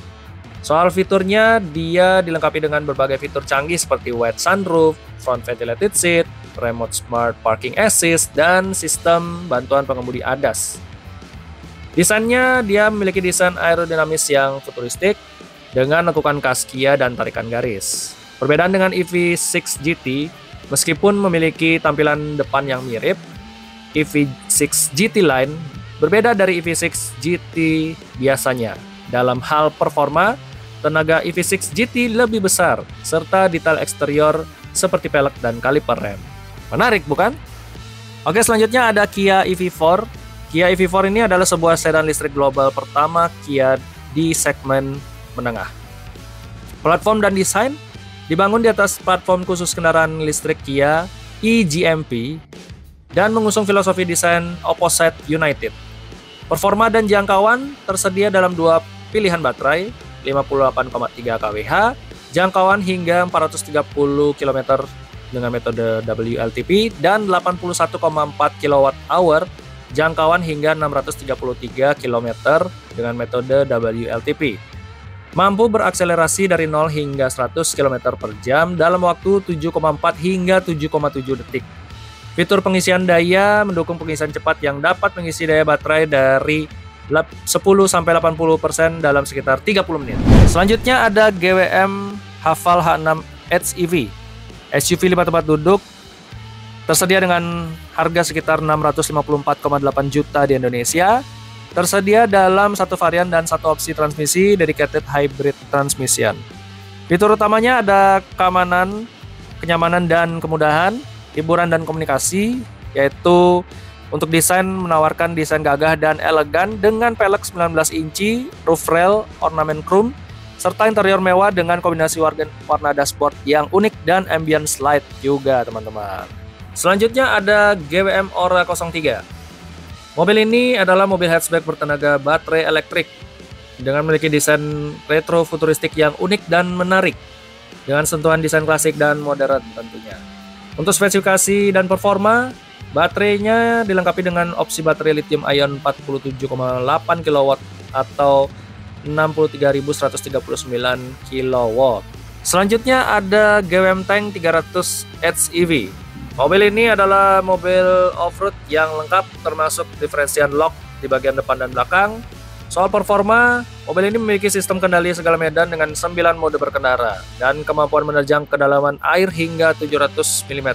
Soal fiturnya, dia dilengkapi dengan berbagai fitur canggih seperti wide sunroof, front ventilated seat, remote smart parking assist, dan sistem bantuan pengemudi ADAS. Desainnya, dia memiliki desain aerodinamis yang futuristik dengan lekukan kas Kia dan tarikan garis. Perbedaan dengan EV6 GT, meskipun memiliki tampilan depan yang mirip, EV6 GT Line berbeda dari EV6 GT biasanya. Dalam hal performa, tenaga EV6 GT lebih besar, serta detail eksterior seperti pelek dan kaliper rem. Menarik, bukan? Oke, selanjutnya ada Kia EV4. Kia EV4 ini adalah sebuah sedan listrik global pertama Kia di segmen menengah. Platform dan desain dibangun di atas platform khusus kendaraan listrik Kia eGMP dan mengusung filosofi desain Opposite United. Performa dan jangkauan tersedia dalam dua pilihan baterai, 58,3 kWh, jangkauan hingga 430 km dengan metode WLTP, dan 81,4 kWh, jangkauan hingga 633 km dengan metode WLTP. Mampu berakselerasi dari 0 hingga 100 km per jam dalam waktu 7,4 hingga 7,7 detik. Fitur pengisian daya mendukung pengisian cepat yang dapat mengisi daya baterai dari 10-80% dalam sekitar 30 menit. Selanjutnya ada GWM Haval H6 HEV, SUV 5 tempat duduk, tersedia dengan harga sekitar 654,8 juta di Indonesia. Tersedia dalam satu varian dan satu opsi transmisi dedicated hybrid transmission. Fitur utamanya ada keamanan, kenyamanan dan kemudahan, hiburan dan komunikasi, yaitu untuk desain menawarkan desain gagah dan elegan dengan pelek 19 inci, roof rail, ornamen chrome, serta interior mewah dengan kombinasi warna dashboard yang unik dan ambience light juga, teman-teman. Selanjutnya ada GWM Ora 03. Mobil ini adalah mobil hatchback bertenaga baterai elektrik dengan memiliki desain retro futuristik yang unik dan menarik dengan sentuhan desain klasik dan modern tentunya. Untuk spesifikasi dan performa, baterainya dilengkapi dengan opsi baterai lithium ion 47,8 kW atau 63.139 kW. Selanjutnya ada GWM Tank 300 HEV. Mobil ini adalah mobil off-road yang lengkap termasuk diferensian lock di bagian depan dan belakang. Soal performa, mobil ini memiliki sistem kendali segala medan dengan 9 mode berkendara dan kemampuan menerjang kedalaman air hingga 700 mm.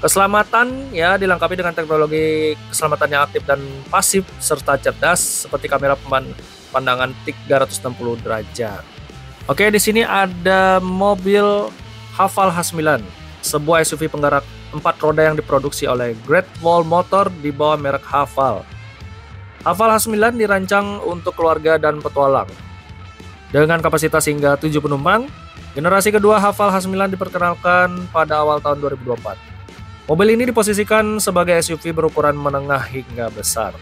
Keselamatan ya dilengkapi dengan teknologi keselamatan yang aktif dan pasif serta cerdas seperti kamera pandangan 360 derajat. Oke, di sini ada mobil Haval H9, sebuah SUV penggerak 4 roda yang diproduksi oleh Great Wall Motor di bawah merek Haval. Haval H9 dirancang untuk keluarga dan petualang. Dengan kapasitas hingga 7 penumpang, generasi kedua Haval H9 diperkenalkan pada awal tahun 2024. Mobil ini diposisikan sebagai SUV berukuran menengah hingga besar.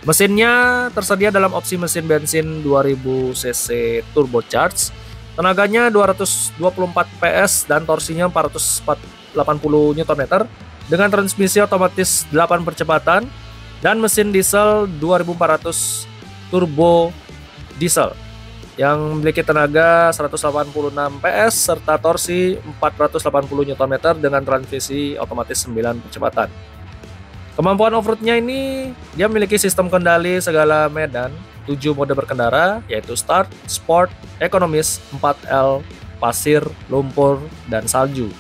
Mesinnya tersedia dalam opsi mesin bensin 2000 cc turbocharged, tenaganya 224 PS dan torsinya 480 Nm dengan transmisi otomatis 8 percepatan dan mesin diesel 2400 turbo diesel yang memiliki tenaga 186 PS serta torsi 480 Nm dengan transmisi otomatis 9 percepatan. Kemampuan off-roadnya ini dia memiliki sistem kendali segala medan 7 mode berkendara yaitu Start, Sport, Ekonomis, 4L, Pasir, Lumpur, dan Salju.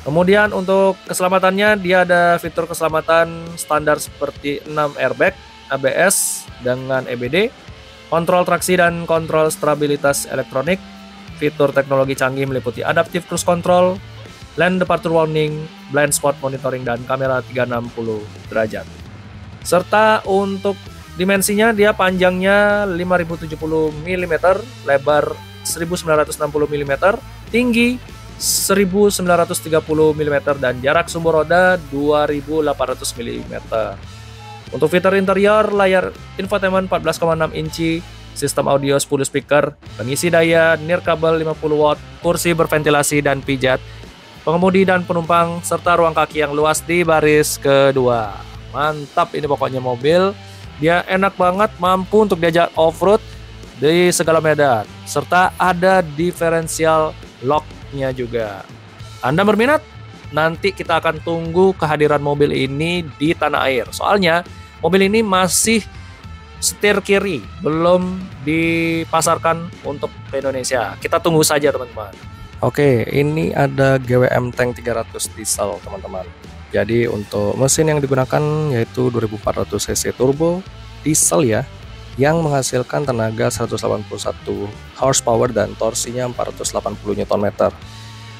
Kemudian untuk keselamatannya dia ada fitur keselamatan standar seperti 6 airbag, ABS dengan EBD, kontrol traksi dan kontrol stabilitas elektronik, fitur teknologi canggih meliputi adaptive cruise control, lane departure warning, blind spot monitoring, dan kamera 360 derajat. Serta untuk dimensinya dia panjangnya 5070 mm, lebar 1960 mm, tinggi 1930 mm, dan jarak sumber roda 2800 mm. Untuk fitur interior, layar infotainment 14,6 inci, sistem audio 10 speaker, pengisi daya, nirkabel 50 watt, kursi berventilasi dan pijat, pengemudi dan penumpang, serta ruang kaki yang luas di baris kedua. Mantap ini pokoknya mobil. Dia enak banget, mampu untuk diajak off-road di segala medan. Serta ada diferensial lock-nya juga. Anda berminat? Nanti kita akan tunggu kehadiran mobil ini di tanah air. Soalnya mobil ini masih setir kiri, belum dipasarkan untuk ke Indonesia. Kita tunggu saja teman-teman. Oke, ini ada GWM Tank 300 diesel teman-teman. Jadi untuk mesin yang digunakan yaitu 2400 cc turbo diesel ya, yang menghasilkan tenaga 181 horsepower dan torsinya 480 Nm.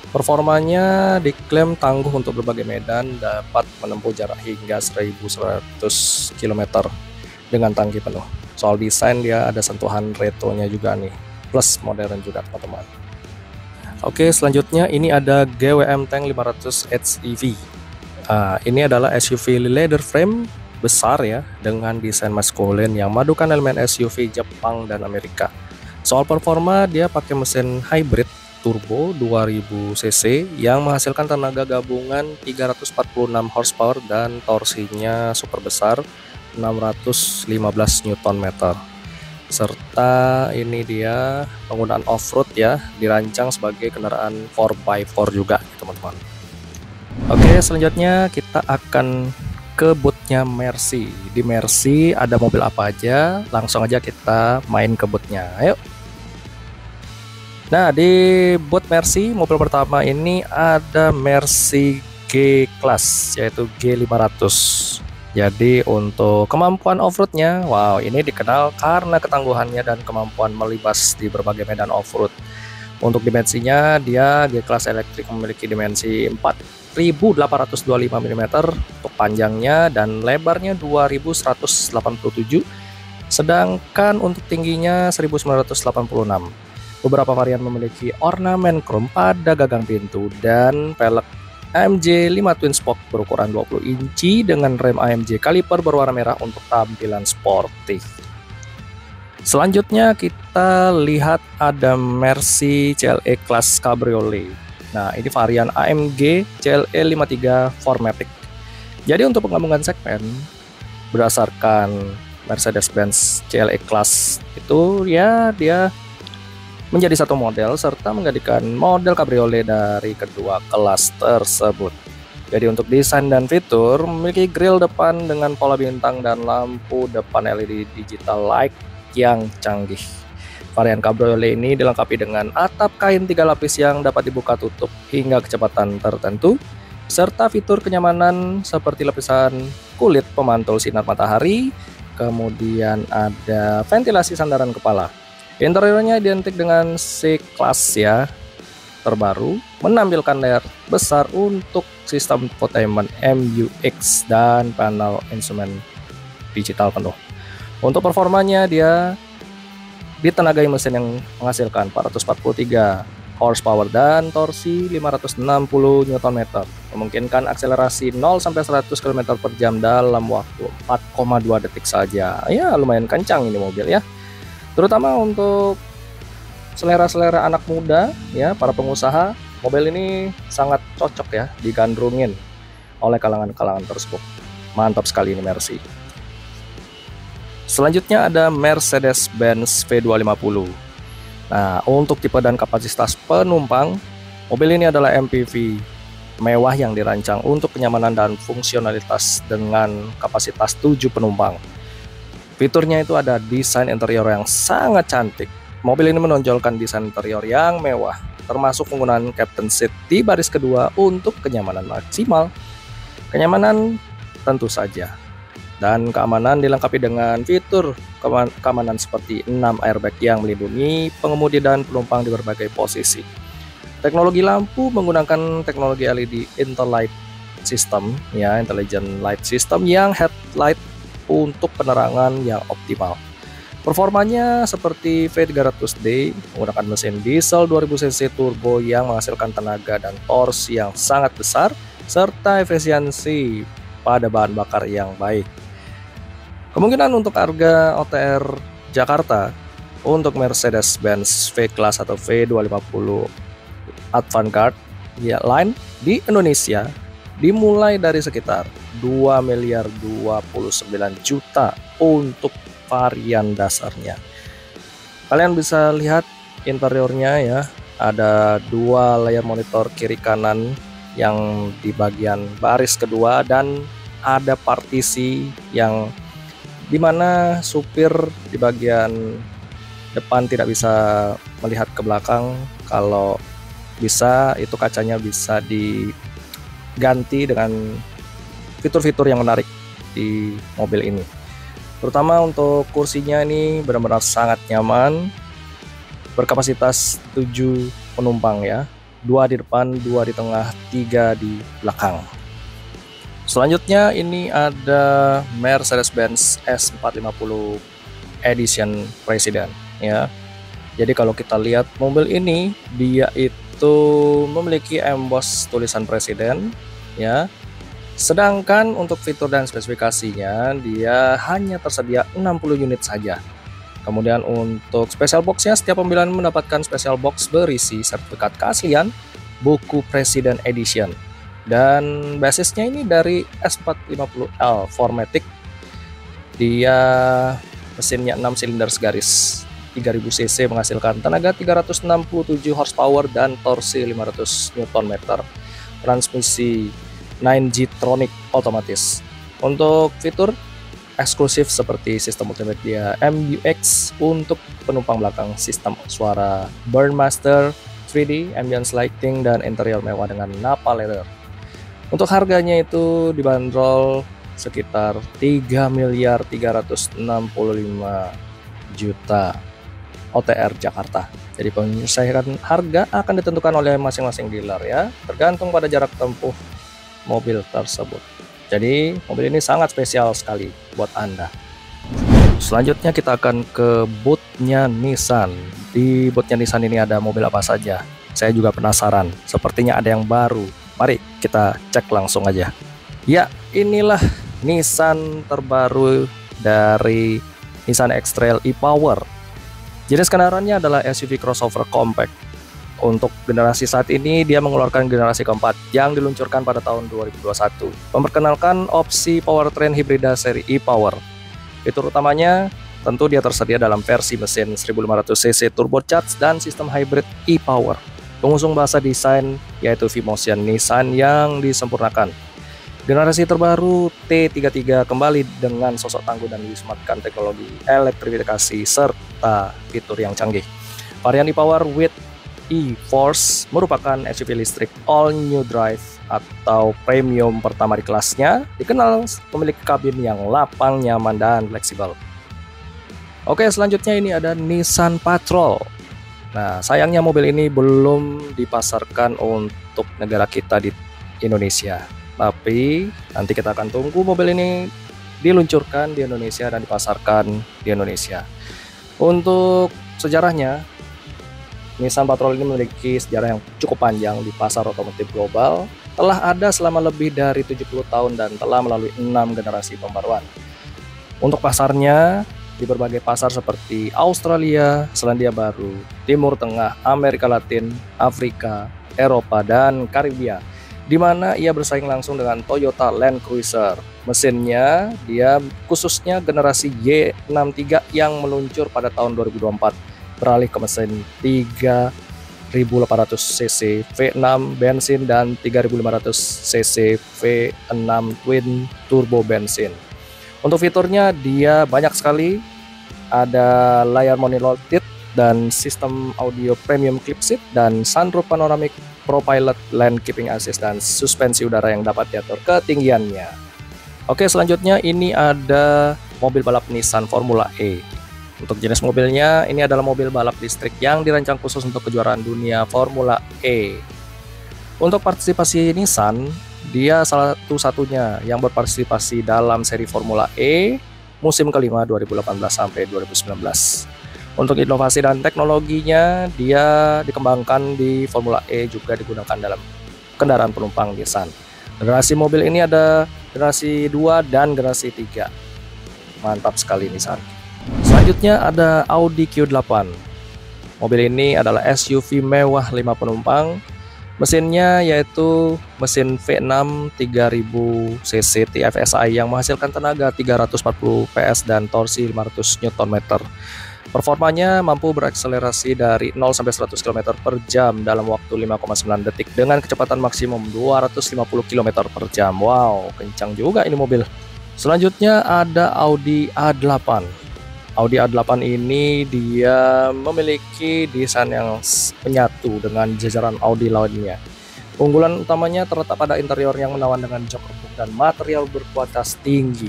Performanya diklaim tangguh untuk berbagai medan, dapat menempuh jarak hingga 1100 km dengan tangki penuh. Soal desain dia ada sentuhan retronya juga nih. plus modern juga teman-teman. Oke, selanjutnya ini ada GWM Tank 500 HEV. Ini adalah SUV leather frame besar ya, dengan desain maskulin yang memadukan elemen SUV Jepang dan Amerika. Soal performa, dia pakai mesin hybrid turbo 2000 cc yang menghasilkan tenaga gabungan 346 horsepower dan torsinya super besar 615 Nm. Serta ini dia penggunaan off-road ya, dirancang sebagai kendaraan 4x4 juga teman-teman. Oke, selanjutnya kita akan ke bootnya Mercy. Di Mercy ada mobil apa aja? Langsung aja kita main ke bootnya. Ayo. Nah, di boot Mercy mobil pertama ini ada Mercy G-Class, yaitu G500. Jadi untuk kemampuan off-roadnya, wow, ini dikenal karena ketangguhannya dan kemampuan melibas di berbagai medan off-road. Untuk dimensinya, dia G-Class elektrik memiliki dimensi 4825 mm untuk panjangnya dan lebarnya 2187, sedangkan untuk tingginya 1986. Beberapa varian memiliki ornamen chrome pada gagang pintu dan pelek AMG 5 twin spoke berukuran 20 inci dengan rem AMG kaliper berwarna merah untuk tampilan sporty. Selanjutnya kita lihat ada Mercy CLE Class Cabriolet. Nah, ini varian AMG CLE 53 4MATIC. Jadi untuk penggabungan segmen berdasarkan Mercedes-Benz CLE Class itu ya, dia menjadi satu model serta menggantikan model cabriolet dari kedua kelas tersebut. Jadi untuk desain dan fitur memiliki grill depan dengan pola bintang dan lampu depan LED digital light yang canggih. Varian cabriolet ini dilengkapi dengan atap kain 3 lapis yang dapat dibuka tutup hingga kecepatan tertentu, serta fitur kenyamanan seperti lapisan kulit pemantul sinar matahari, kemudian ada ventilasi sandaran kepala. Interiornya identik dengan C-Class ya, terbaru, menampilkan layar besar untuk sistem infotainment MUX dan panel instrumen digital penuh. Untuk performanya dia ditenagai mesin yang menghasilkan 443 horsepower dan torsi 560 Nm, memungkinkan akselerasi 0 sampai 100 km per jam dalam waktu 4,2 detik saja. Ya, lumayan kencang ini mobil ya. Terutama untuk selera-selera anak muda ya, para pengusaha, mobil ini sangat cocok ya digandrungin oleh kalangan-kalangan tersebut. Mantap sekali ini Mercy. Selanjutnya ada Mercedes-Benz V250. Nah, untuk tipe dan kapasitas penumpang, mobil ini adalah MPV mewah yang dirancang untuk kenyamanan dan fungsionalitas dengan kapasitas 7 penumpang. Fiturnya itu ada desain interior yang sangat cantik. Mobil ini menonjolkan desain interior yang mewah, termasuk penggunaan captain seat di baris kedua untuk kenyamanan maksimal. Kenyamanan tentu saja. Dan keamanan dilengkapi dengan fitur keamanan seperti 6 airbag yang melindungi pengemudi dan penumpang di berbagai posisi. Teknologi lampu menggunakan teknologi LED Interlight System, ya, Intelligent Light System yang headlight untuk penerangan yang optimal. Performanya seperti V300D menggunakan mesin diesel 2000 cc turbo yang menghasilkan tenaga dan torsi yang sangat besar serta efisiensi pada bahan bakar yang baik. Kemungkinan untuk harga OTR Jakarta untuk Mercedes-Benz V-Class atau V250 Avantgarde ya, line di Indonesia dimulai dari sekitar 2.029.000.000 untuk varian dasarnya. Kalian bisa lihat interiornya ya, ada 2 layar monitor kiri kanan yang di bagian baris kedua dan ada partisi yang dimana supir di bagian depan tidak bisa melihat ke belakang. Kalau bisa itu kacanya bisa diganti dengan fitur-fitur yang menarik di mobil ini. Terutama untuk kursinya ini benar-benar sangat nyaman, berkapasitas 7 penumpang ya, 2 di depan, 2 di tengah, 3 di belakang. Selanjutnya ini ada Mercedes-Benz S450 Edition President ya. Jadi kalau kita lihat mobil ini, dia itu memiliki emboss tulisan presiden ya. Sedangkan untuk fitur dan spesifikasinya dia hanya tersedia 60 unit saja. Kemudian untuk special box-nya, setiap pembelian mendapatkan special box berisi sertifikat keaslian, buku Presiden Edition. Dan basisnya ini dari S450L 4matic. Dia mesinnya 6 silinder segaris 3000 cc menghasilkan tenaga 367 horsepower dan torsi 500 Nm. Transmisi 9G Tronic otomatis. Untuk fitur eksklusif seperti sistem multimedia MBUX untuk penumpang belakang, sistem suara Burnmaster 3D, ambience lighting, dan interior mewah dengan Napa leather. Untuk harganya itu dibanderol sekitar 3.365 juta OTR Jakarta. Jadi penyesuaian harga akan ditentukan oleh masing-masing dealer ya, tergantung pada jarak tempuh mobil tersebut. Jadi mobil ini sangat spesial sekali buat Anda. Selanjutnya kita akan ke bootnya Nissan. Di bootnya Nissan ini ada mobil apa saja? Saya juga penasaran. Sepertinya ada yang baru. Mari kita cek langsung aja. Ya, inilah Nissan terbaru dari Nissan X-Trail e-Power. Jenis kendaraannya adalah SUV crossover compact. Untuk generasi saat ini, dia mengeluarkan generasi keempat yang diluncurkan pada tahun 2021. Memperkenalkan opsi powertrain hibrida seri e-Power. Fitur utamanya, tentu dia tersedia dalam versi mesin 1500 cc turbocharged dan sistem hybrid e-Power. Pengusung bahasa desain yaitu V-Motion Nissan yang disempurnakan. Generasi terbaru T33 kembali dengan sosok tangguh dan disematkan teknologi elektrifikasi serta fitur yang canggih. Varian e-Power with e-Force merupakan SUV listrik all-new drive atau premium pertama di kelasnya, dikenal memiliki kabin yang lapang, nyaman, dan fleksibel. Oke, selanjutnya ini ada Nissan Patrol. Nah, sayangnya mobil ini belum dipasarkan untuk negara kita di Indonesia. Tapi nanti kita akan tunggu mobil ini diluncurkan di Indonesia dan dipasarkan di Indonesia. Untuk sejarahnya, Nissan Patrol ini memiliki sejarah yang cukup panjang di pasar otomotif global, telah ada selama lebih dari 70 tahun dan telah melalui 6 generasi pembaruan. Untuk pasarnya, di berbagai pasar seperti Australia, Selandia Baru, Timur Tengah, Amerika Latin, Afrika, Eropa, dan Karibia, di mana ia bersaing langsung dengan Toyota Land Cruiser. Mesinnya, dia khususnya generasi Y63 yang meluncur pada tahun 2024. Beralih ke mesin 3.800 cc V6 bensin dan 3.500 cc V6 twin turbo bensin. Untuk fiturnya dia banyak sekali, ada layar monolitik dan sistem audio premium clip seat dan sunroof panoramic, ProPilot lane keeping assist, dan suspensi udara yang dapat diatur ketinggiannya. Oke, selanjutnya ini ada mobil balap Nissan Formula E. Untuk jenis mobilnya, ini adalah mobil balap listrik yang dirancang khusus untuk kejuaraan dunia Formula E. Untuk partisipasi Nissan, dia salah satu-satunya yang berpartisipasi dalam seri Formula E musim kelima 2018 sampai 2019. Untuk inovasi dan teknologinya, dia dikembangkan di Formula E juga digunakan dalam kendaraan penumpang Nissan. Generasi mobil ini ada generasi 2 dan generasi 3. Mantap sekali Nissan. Selanjutnya ada Audi Q8. Mobil ini adalah SUV mewah 5 penumpang. Mesinnya yaitu mesin V6 3000 cc TFSI yang menghasilkan tenaga 340 PS dan torsi 500 Nm. Performanya mampu berakselerasi dari 0 sampai 100 km per jam dalam waktu 5,9 detik dengan kecepatan maksimum 250 km per jam. Wow, kencang juga ini mobil. Selanjutnya ada Audi A8. Audi A8 ini dia memiliki desain yang menyatu dengan jajaran Audi lainnya. Unggulan utamanya terletak pada interior yang menawan dengan jok empuk dan material berkualitas tinggi.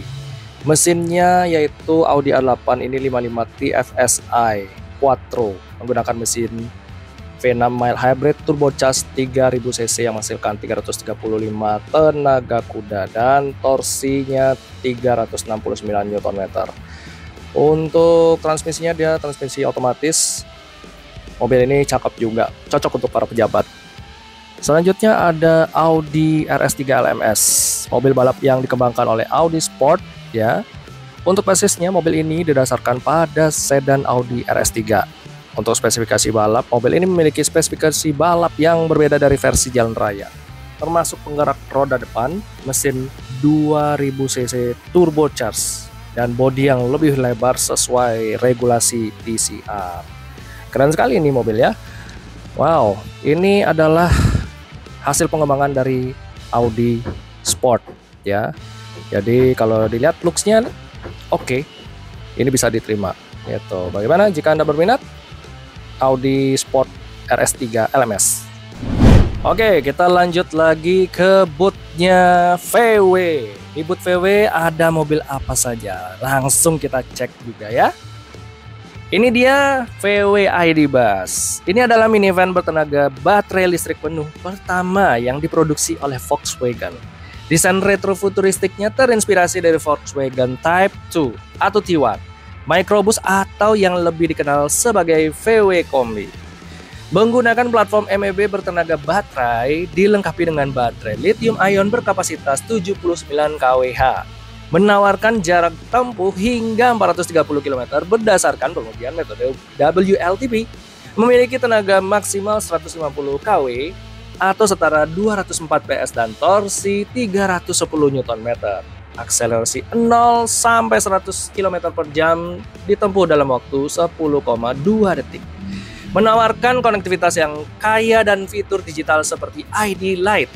Mesinnya yaitu Audi A8 ini 55 TFSI Quattro menggunakan mesin V6 mild hybrid turbocharged 3000 cc yang menghasilkan 335 tenaga kuda dan torsinya 369 Nm. Untuk transmisinya dia transmisi otomatis Mobil ini cakep juga, cocok untuk para pejabat. Selanjutnya ada Audi RS3 LMS, mobil balap yang dikembangkan oleh Audi Sport ya. Untuk basisnya mobil ini didasarkan pada sedan Audi RS3. Untuk spesifikasi balap, mobil ini memiliki spesifikasi balap yang berbeda dari versi jalan raya, termasuk penggerak roda depan, mesin 2000 cc turbocharged, dan bodi yang lebih lebar sesuai regulasi TCR. Keren sekali ini mobil ya. Wow, ini adalah hasil pengembangan dari Audi Sport ya. Jadi kalau dilihat looks-nya oke, ini bisa diterima gitu. Bagaimana jika Anda berminat? Audi Sport RS3 LMS. Oke, kita lanjut lagi ke bootnya VW. Di boot VW ada mobil apa saja? Langsung kita cek juga ya. Ini dia VW ID Bus. Ini adalah minivan bertenaga baterai listrik penuh pertama yang diproduksi oleh Volkswagen. Desain retrofuturistiknya terinspirasi dari Volkswagen Type 2 atau T1, Microbus atau yang lebih dikenal sebagai VW Kombi. Menggunakan platform MEB bertenaga baterai dilengkapi dengan baterai lithium ion berkapasitas 79 kWh, menawarkan jarak tempuh hingga 430 km berdasarkan pengujian metode WLTP, memiliki tenaga maksimal 150 kW atau setara 204 PS dan torsi 310 Nm. Akselerasi 0 sampai 100 km per jam ditempuh dalam waktu 10,2 detik. Menawarkan konektivitas yang kaya dan fitur digital seperti ID Light.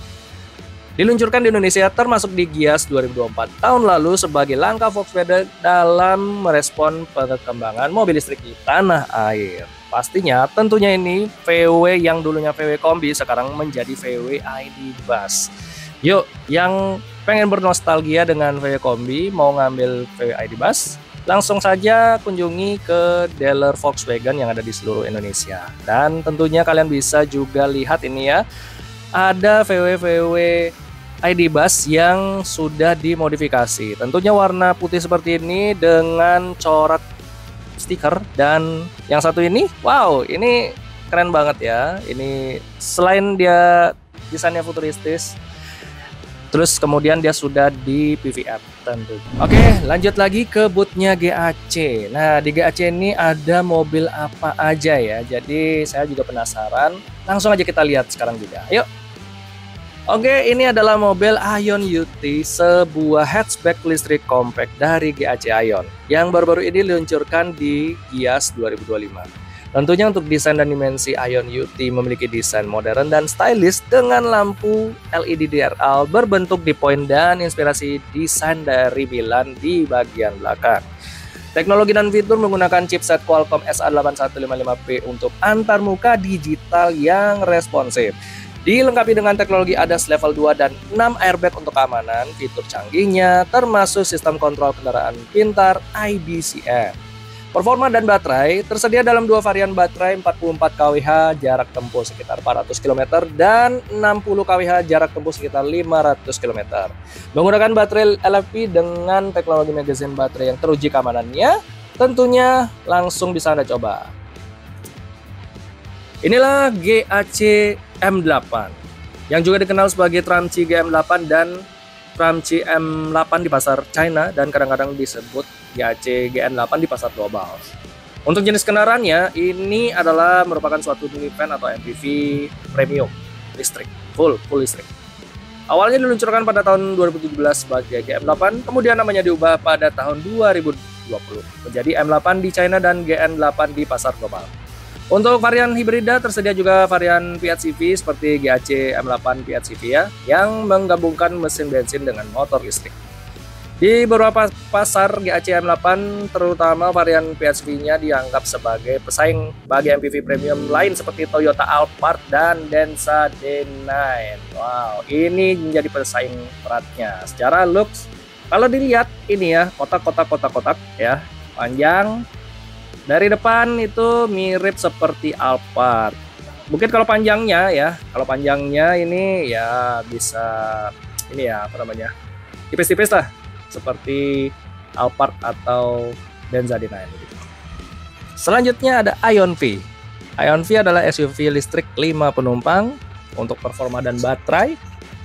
Diluncurkan di Indonesia termasuk di Gias 2024 tahun lalu sebagai langkah Volkswagen dalam merespon perkembangan mobil listrik di tanah air. Pastinya tentunya ini VW yang dulunya VW Kombi sekarang menjadi VW ID Bus. Yuk, yang pengen bernostalgia dengan VW Kombi, mau ngambil VW ID Bus, langsung saja kunjungi ke dealer Volkswagen yang ada di seluruh Indonesia. Dan tentunya kalian bisa juga lihat ini ya, ada VW ID Bus yang sudah dimodifikasi. Tentunya warna putih seperti ini dengan coret stiker. Dan yang satu ini, wow, ini keren banget ya. Ini selain dia desainnya futuristis, terus kemudian dia sudah di PVF tentu. Oke, lanjut lagi ke bootnya GAC. Nah, di GAC ini ada mobil apa aja ya? Jadi saya juga penasaran. Langsung aja kita lihat sekarang juga. Yuk. Oke, ini adalah mobil Aion UT, sebuah hatchback listrik compact dari GAC Aion yang baru-baru ini diluncurkan di Gias 2025. Tentunya untuk desain dan dimensi Aion UT memiliki desain modern dan stylish dengan lampu LED DRL berbentuk D-point dan inspirasi desain dari Milan di bagian belakang. Teknologi dan fitur menggunakan chipset Qualcomm SA8155P untuk antarmuka digital yang responsif. Dilengkapi dengan teknologi ADAS level 2 dan 6 airbag untuk keamanan. Fitur canggihnya termasuk sistem kontrol kendaraan pintar IBCM. Performa dan baterai tersedia dalam dua varian baterai 44 kWh jarak tempuh sekitar 400 km dan 60 kWh jarak tempuh sekitar 500 km. Menggunakan baterai LFP dengan teknologi magazine baterai yang teruji keamanannya, tentunya langsung bisa Anda coba. Inilah GAC M8 yang juga dikenal sebagai Tramci GM8 dan Tramci M8 di pasar China dan kadang-kadang disebut GAC GN8 di pasar global. Untuk jenis kendaraannya, ini adalah merupakan suatu minivan atau MPV premium listrik, full listrik. Awalnya diluncurkan pada tahun 2017 sebagai GM8, kemudian namanya diubah pada tahun 2020 menjadi M8 di China dan GN8 di pasar global. Untuk varian hibrida tersedia juga varian PHEV seperti GAC M8 PHEV ya, yang menggabungkan mesin bensin dengan motor listrik. Di beberapa pasar GAC M8 terutama varian PHEV-nya dianggap sebagai pesaing bagi MPV premium lain seperti Toyota Alphard dan Denza D9. Wow, ini menjadi pesaing beratnya. Secara looks, kalau dilihat ini ya, kotak-kotak ya, panjang. Dari depan itu mirip seperti Alphard. Mungkin kalau panjangnya ya, ini ya bisa ini ya apa namanya, tipis-tipis lah seperti Alphard atau Denza D9. Selanjutnya ada Aion V. Ion V adalah SUV listrik 5 penumpang. Untuk performa dan baterai,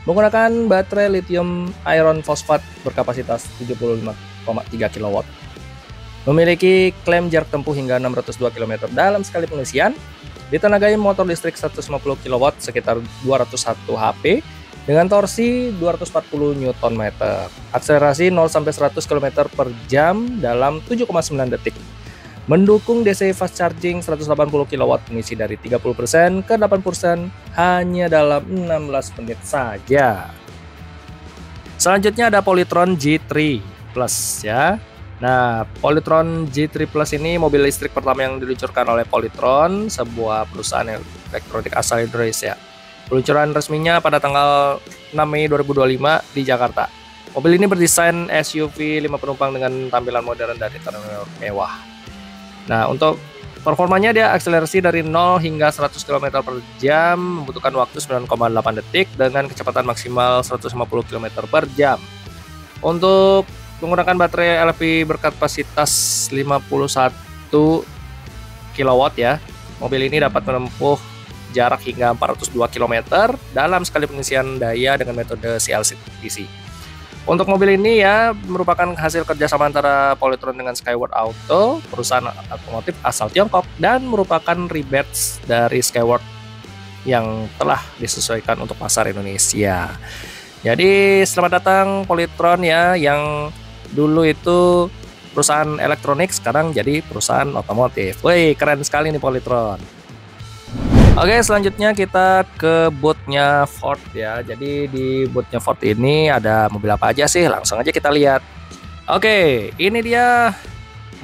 menggunakan baterai lithium iron fosfat berkapasitas 75,3 kW. Memiliki klaim jarak tempuh hingga 602 km dalam sekali pengisian. Ditenagai motor listrik 150 kW sekitar 201 HP dengan torsi 240 Nm. Akselerasi 0-100 km per jam dalam 7,9 detik. Mendukung DC fast charging 180 kW mengisi dari 30% ke 80% hanya dalam 16 menit saja. Selanjutnya ada Polytron G3 Plus ya. Nah, Polytron G3 Plus ini mobil listrik pertama yang diluncurkan oleh Polytron, sebuah perusahaan elektronik asal Indonesia. Peluncuran resminya pada tanggal 6 Mei 2025 di Jakarta. Mobil ini berdesain SUV 5 penumpang dengan tampilan modern dan interior mewah. Nah, untuk performanya dia akselerasi dari 0 hingga 100 km per jam membutuhkan waktu 9,8 detik dengan kecepatan maksimal 150 km per jam. Untuk menggunakan baterai LFP berkapasitas 51 kW ya, mobil ini dapat menempuh jarak hingga 402 km dalam sekali pengisian daya dengan metode CLDC. Untuk mobil ini ya merupakan hasil kerjasama antara Polytron dengan Skyward Auto, perusahaan otomotif asal Tiongkok, dan merupakan rebates dari Skyward yang telah disesuaikan untuk pasar Indonesia. Jadi selamat datang Polytron ya, yang dulu itu perusahaan elektronik sekarang jadi perusahaan otomotif. Wih, keren sekali nih Polytron. Oke, selanjutnya kita ke bootnya Ford ya. Jadi di bootnya Ford ini ada mobil apa aja sih? Langsung aja kita lihat. Oke, ini dia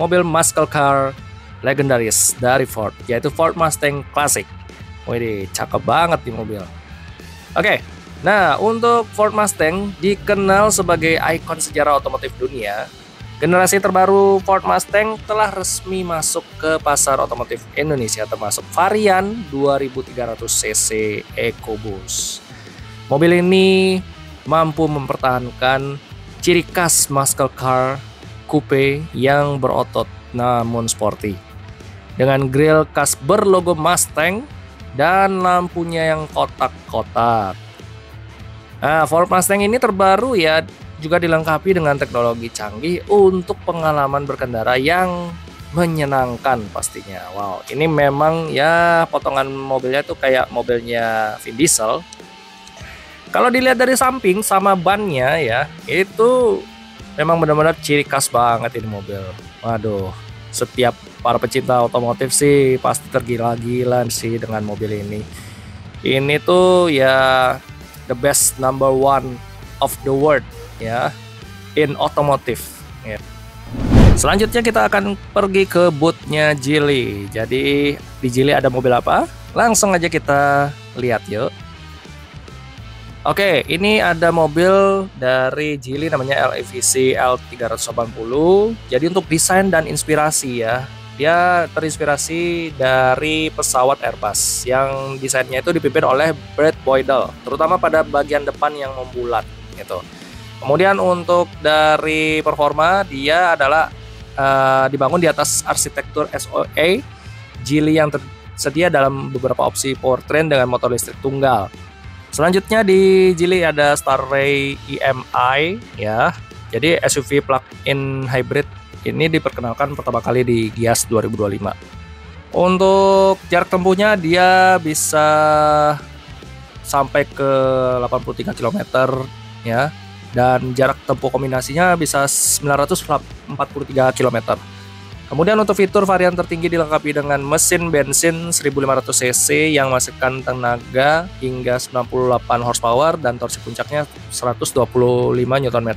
mobil muscle car legendaris dari Ford, yaitu Ford Mustang Classic. Wih, cakep banget nih mobil. Oke, nah untuk Ford Mustang dikenal sebagai ikon sejarah otomotif dunia. Generasi terbaru Ford Mustang telah resmi masuk ke pasar otomotif Indonesia termasuk varian 2300cc EcoBoost. Mobil ini mampu mempertahankan ciri khas muscle car coupe yang berotot namun sporty. Dengan grill khas berlogo Mustang dan lampunya yang kotak-kotak. Nah, Ford Mustang ini terbaru ya, juga dilengkapi dengan teknologi canggih untuk pengalaman berkendara yang menyenangkan pastinya. Wow, ini memang ya potongan mobilnya tuh kayak mobilnya Vin Diesel. Kalau dilihat dari samping sama bannya ya, itu memang benar-benar ciri khas banget ini mobil. Waduh, setiap para pecinta otomotif sih pasti tergila-gila sih dengan mobil ini. Ini tuh ya the best number one of the world ya in otomotif ya. Selanjutnya kita akan pergi ke bootnya Geely. Jadi di Geely ada mobil apa? Langsung aja kita lihat yuk. Oke, ini ada mobil dari Geely namanya LEVC L380. Jadi untuk desain dan inspirasi ya, dia terinspirasi dari pesawat Airbus yang desainnya itu dipimpin oleh Brad Boydell, terutama pada bagian depan yang membulat gitu. Kemudian untuk dari performa, dia adalah dibangun di atas arsitektur SOA Geely yang tersedia dalam beberapa opsi powertrain dengan motor listrik tunggal. Selanjutnya di Geely ada Starray EMI ya. Jadi SUV plug-in hybrid ini diperkenalkan pertama kali di Gias 2025. Untuk jarak tempuhnya dia bisa sampai ke 83 km ya. Dan jarak tempuh kombinasinya bisa 943 km. Kemudian untuk fitur varian tertinggi dilengkapi dengan mesin bensin 1500 cc yang menghasilkan tenaga hingga 98 horsepower dan torsi puncaknya 125 Nm.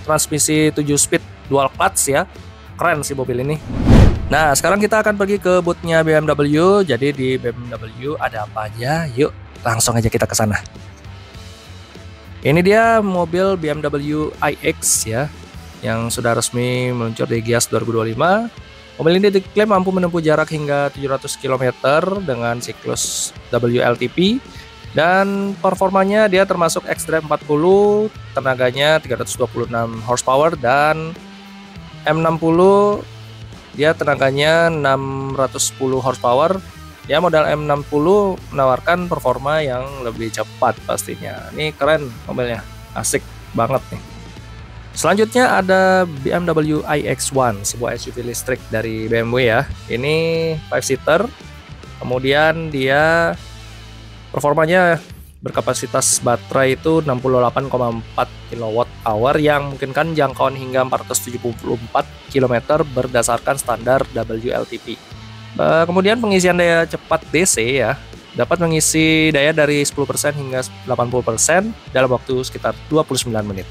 Transmisi 7 speed dual clutch ya. Keren sih mobil ini. Nah, sekarang kita akan pergi ke bootnya BMW. Jadi di BMW ada apa aja? Yuk, langsung aja kita ke sana. Ini dia mobil BMW iX ya, yang sudah resmi meluncur di Gias 2025. Mobil ini diklaim mampu menempuh jarak hingga 700 km dengan siklus WLTP. Dan performanya dia termasuk X-Drive 40, tenaganya 326 horsepower, dan M60 dia tenaganya 610 horsepower Ya, model M60 menawarkan performa yang lebih cepat pastinya. Ini keren mobilnya, asik banget nih. Selanjutnya ada BMW iX1, sebuah SUV listrik dari BMW ya. Ini 5-seater. Kemudian dia performanya berkapasitas baterai itu 68,4 kWh yang memungkinkan jangkauan hingga 474 km berdasarkan standar WLTP. Kemudian pengisian daya cepat DC ya, dapat mengisi daya dari 10% hingga 80% dalam waktu sekitar 29 menit.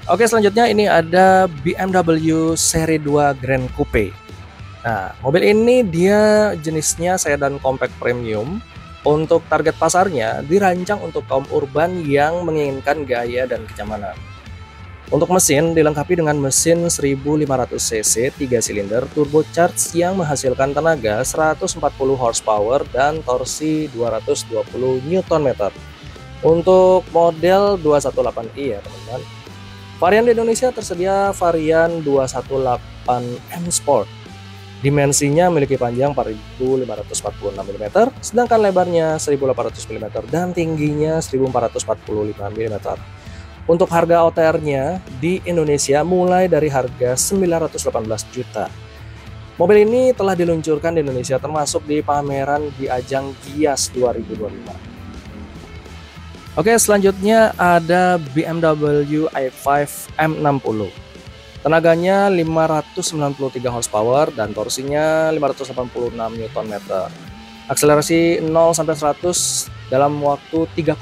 Oke, selanjutnya ini ada BMW Seri 2 Grand Coupe. Nah, mobil ini dia jenisnya sedan compact premium. Untuk target pasarnya dirancang untuk kaum urban yang menginginkan gaya dan kenyamanan. Untuk mesin dilengkapi dengan mesin 1500 cc 3 silinder turbocharged yang menghasilkan tenaga 140 horsepower dan torsi 220 Nm. Untuk model 218i ya teman-teman. Varian di Indonesia tersedia varian 218M Sport. Dimensinya memiliki panjang 4546 mm, sedangkan lebarnya 1800 mm dan tingginya 1445 mm. Untuk harga OTR-nya di Indonesia mulai dari harga 918 juta. Mobil ini telah diluncurkan di Indonesia termasuk di pameran di ajang Gias 2025. Oke, selanjutnya ada BMW i5 M60. Tenaganya 593 horsepower dan torsinya 586 Nm. Akselerasi 0-100 dalam waktu 3,5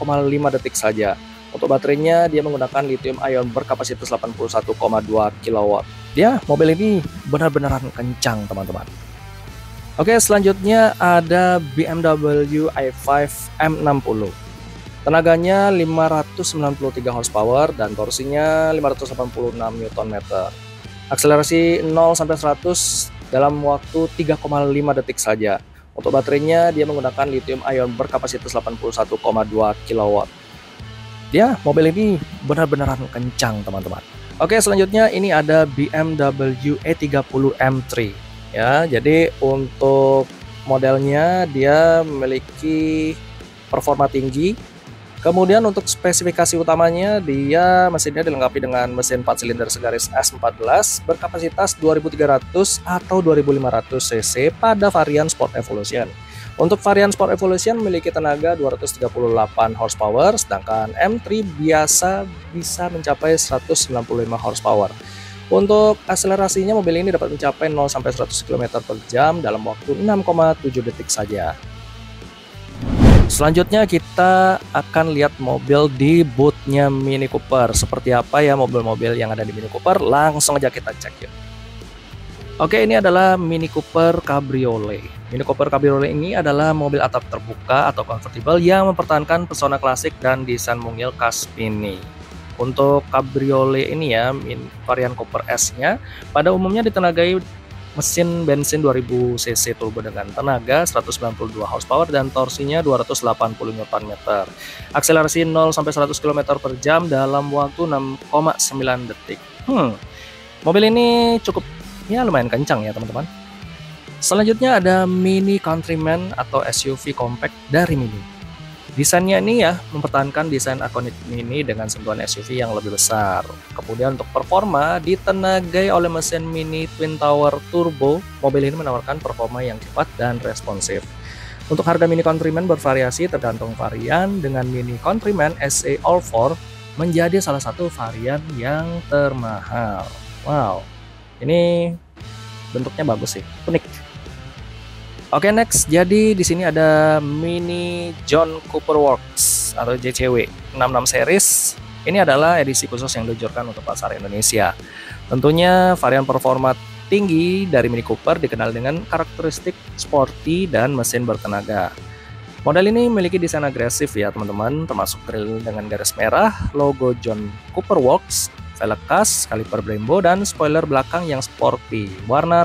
detik saja. Untuk baterainya dia menggunakan lithium ion berkapasitas 81,2 kW. Ya, mobil ini benar-benar kencang teman-teman. Oke, selanjutnya ada BMW i5 M60. Tenaganya 593 horsepower dan torsinya 586 Nm. Akselerasi 0-100 dalam waktu 3,5 detik saja. Untuk baterainya dia menggunakan lithium ion berkapasitas 81,2 kW. Ya, mobil ini benar-benar kencang teman-teman. Oke, selanjutnya ini ada BMW E30 M3. Ya, jadi untuk modelnya dia memiliki performa tinggi. Kemudian untuk spesifikasi utamanya mesinnya dilengkapi dengan mesin 4 silinder segaris S14 berkapasitas 2300 atau 2500 cc pada varian Sport Evolution. Untuk varian Sport Evolution memiliki tenaga 238 horsepower, sedangkan M3 biasa bisa mencapai 195 horsepower. Untuk akselerasinya mobil ini dapat mencapai 0-100 km per jam dalam waktu 6,7 detik saja. Selanjutnya kita akan lihat mobil di bootnya Mini Cooper. Seperti apa ya mobil-mobil yang ada di Mini Cooper? Langsung aja kita cek yuk. Oke, ini adalah Mini Cooper Cabriolet. Mini Cooper Cabriolet ini adalah mobil atap terbuka atau convertible yang mempertahankan pesona klasik dan desain mungil khas Mini. Untuk Cabriolet ini ya, varian Cooper S-nya pada umumnya ditenagai mesin bensin 2000 cc turbo dengan tenaga 192 horsepower dan torsinya 280 Nm. Akselerasi 0-100 km per jam dalam waktu 6,9 detik. Mobil ini cukup ya lumayan kencang ya teman-teman. Selanjutnya ada Mini Countryman atau SUV compact dari Mini. Desainnya ini ya mempertahankan desain ikonik Mini dengan sentuhan SUV yang lebih besar. Kemudian untuk performa ditenagai oleh mesin Mini Twin Tower Turbo, mobil ini menawarkan performa yang cepat dan responsif. Untuk harga Mini Countryman bervariasi tergantung varian, dengan Mini Countryman SE All-4 menjadi salah satu varian yang termahal. Wow, ini bentuknya bagus sih, unik. Oke, next. Jadi di sini ada Mini John Cooper Works atau JCW 66 series. Ini adalah edisi khusus yang diluncurkan untuk pasar Indonesia. Tentunya varian performa tinggi dari Mini Cooper dikenal dengan karakteristik sporty dan mesin bertenaga. Model ini memiliki desain agresif ya teman-teman, termasuk grill dengan garis merah, logo John Cooper Works, velg khas, kaliper Brembo, dan spoiler belakang yang sporty. Warna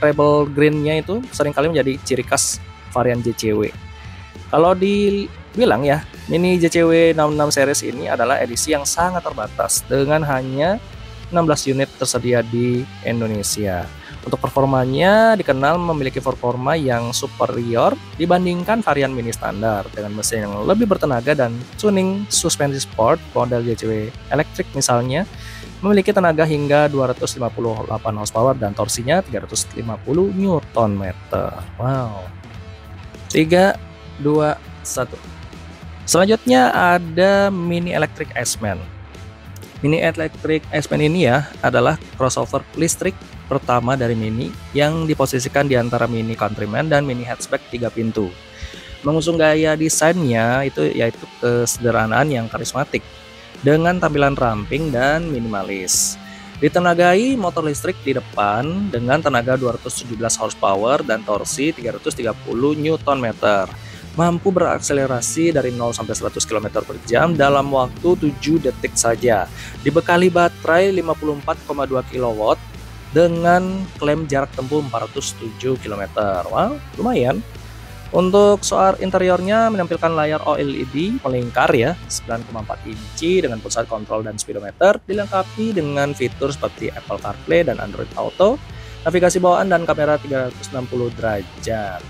Rebel Green-nya itu seringkali menjadi ciri khas varian JCW. Kalau dibilang ya, Mini JCW 66 series ini adalah edisi yang sangat terbatas dengan hanya 16 unit tersedia di Indonesia. Untuk performanya dikenal memiliki performa yang superior dibandingkan varian mini standar dengan mesin yang lebih bertenaga dan tuning suspensi sport model JCW Electric misalnya memiliki tenaga hingga 258 horsepower dan torsinya 350 Nm. Wow. 3, 2, 1. Selanjutnya ada Mini Electric S-Man. Mini Electric S-Man ini ya adalah crossover listrik pertama dari Mini yang diposisikan di antara Mini Countryman dan Mini Hatchback 3 pintu. Mengusung gaya desainnya itu yaitu kesederhanaan yang karismatik dengan tampilan ramping dan minimalis. Ditenagai motor listrik di depan dengan tenaga 217 horsepower dan torsi 330 Nm. Mampu berakselerasi dari 0 sampai 100 km per jam dalam waktu 7 detik saja. Dibekali baterai 54,2 kW dengan klaim jarak tempuh 407 km. Wow, lumayan. Untuk soal interiornya menampilkan layar OLED melingkar ya, 9,4 inci dengan pusat kontrol dan speedometer, dilengkapi dengan fitur seperti Apple CarPlay dan Android Auto, navigasi bawaan dan kamera 360 derajat.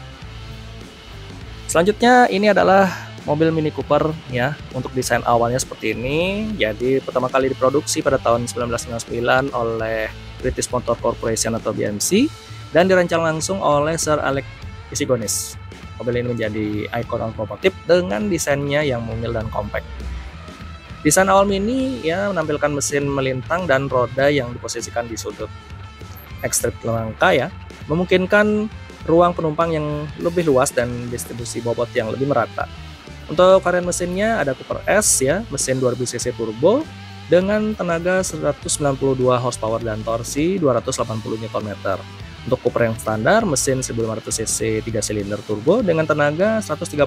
Selanjutnya ini adalah mobil Mini Cooper ya. Untuk desain awalnya seperti ini. Jadi pertama kali diproduksi pada tahun 1999 oleh British Motor Corporation atau BMC dan dirancang langsung oleh Sir Alex Isigonis. Mobil ini menjadi ikon otomotif dengan desainnya yang mungil dan compact. Desain awal Mini ya menampilkan mesin melintang dan roda yang diposisikan di sudut ekstrim langka ya, memungkinkan ruang penumpang yang lebih luas dan distribusi bobot yang lebih merata. Untuk varian mesinnya ada Cooper S ya, mesin 2000 cc turbo dengan tenaga 192 horsepower dan torsi 280 Nm. Untuk Cooper yang standar, mesin 1500 cc 3 silinder turbo dengan tenaga 136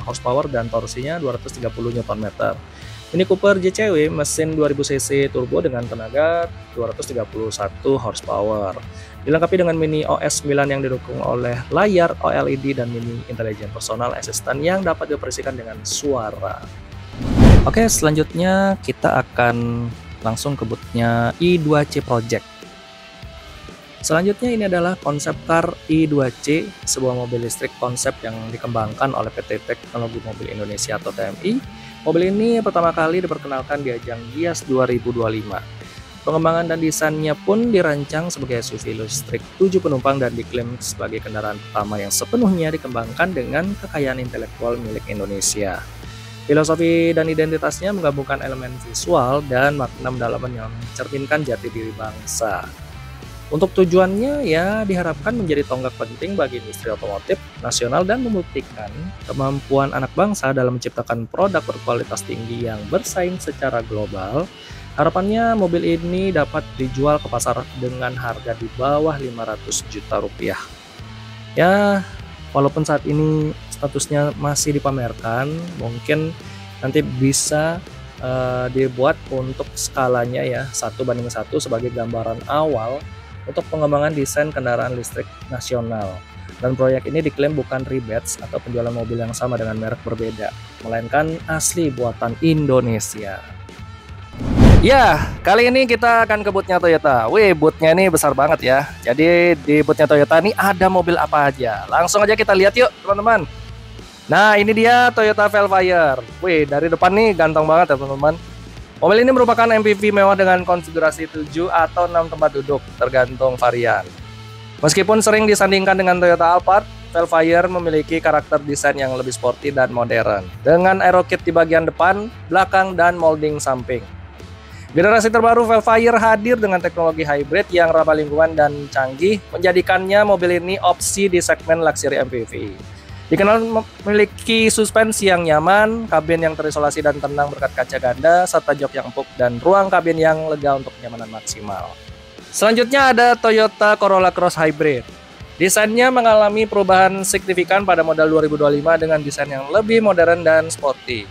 horsepower dan torsinya 230 Nm. Mini Cooper JCW mesin 2000 cc turbo dengan tenaga 231 horsepower. Dilengkapi dengan Mini OS 9 yang didukung oleh layar OLED dan Mini Intelligent Personal Assistant yang dapat dioperasikan dengan suara. Oke, selanjutnya kita akan langsung ke bootnya i2C Project. Selanjutnya ini adalah konsep car i2C, sebuah mobil listrik konsep yang dikembangkan oleh PT Teknologi Mobil Indonesia atau TMI. Mobil ini pertama kali diperkenalkan di ajang Gias 2025. Pengembangan dan desainnya pun dirancang sebagai SUV listrik 7 penumpang dan diklaim sebagai kendaraan pertama yang sepenuhnya dikembangkan dengan kekayaan intelektual milik Indonesia. Filosofi dan identitasnya menggabungkan elemen visual dan makna mendalaman yang mencerminkan jati diri bangsa. Untuk tujuannya ya diharapkan menjadi tonggak penting bagi industri otomotif nasional dan membuktikan kemampuan anak bangsa dalam menciptakan produk berkualitas tinggi yang bersaing secara global. Harapannya mobil ini dapat dijual ke pasar dengan harga di bawah 500 juta rupiah. Ya, walaupun saat ini statusnya masih dipamerkan, mungkin nanti bisa dibuat untuk skalanya ya 1:1 sebagai gambaran awal untuk pengembangan desain kendaraan listrik nasional. Dan proyek ini diklaim bukan rebates atau penjualan mobil yang sama dengan merek berbeda, melainkan asli buatan Indonesia. Ya, kali ini kita akan ke bootnya Toyota. Wih, bootnya ini besar banget ya. Jadi di bootnya Toyota ini ada mobil apa aja. Langsung aja kita lihat yuk teman-teman. Nah, ini dia Toyota Velfire. Wih, dari depan nih ganteng banget ya teman-teman. Mobil ini merupakan MPV mewah dengan konfigurasi 7 atau 6 tempat duduk, tergantung varian. Meskipun sering disandingkan dengan Toyota Alphard, Velfire memiliki karakter desain yang lebih sporty dan modern, dengan aerokit di bagian depan, belakang, dan molding samping. Generasi terbaru Velfire hadir dengan teknologi hybrid yang ramah lingkungan dan canggih, menjadikannya mobil ini opsi di segmen luxury MPV. Dikenal memiliki suspensi yang nyaman, kabin yang terisolasi dan tenang berkat kaca ganda, serta jok yang empuk dan ruang kabin yang lega untuk kenyamanan maksimal. Selanjutnya ada Toyota Corolla Cross Hybrid. Desainnya mengalami perubahan signifikan pada model 2025 dengan desain yang lebih modern dan sporty.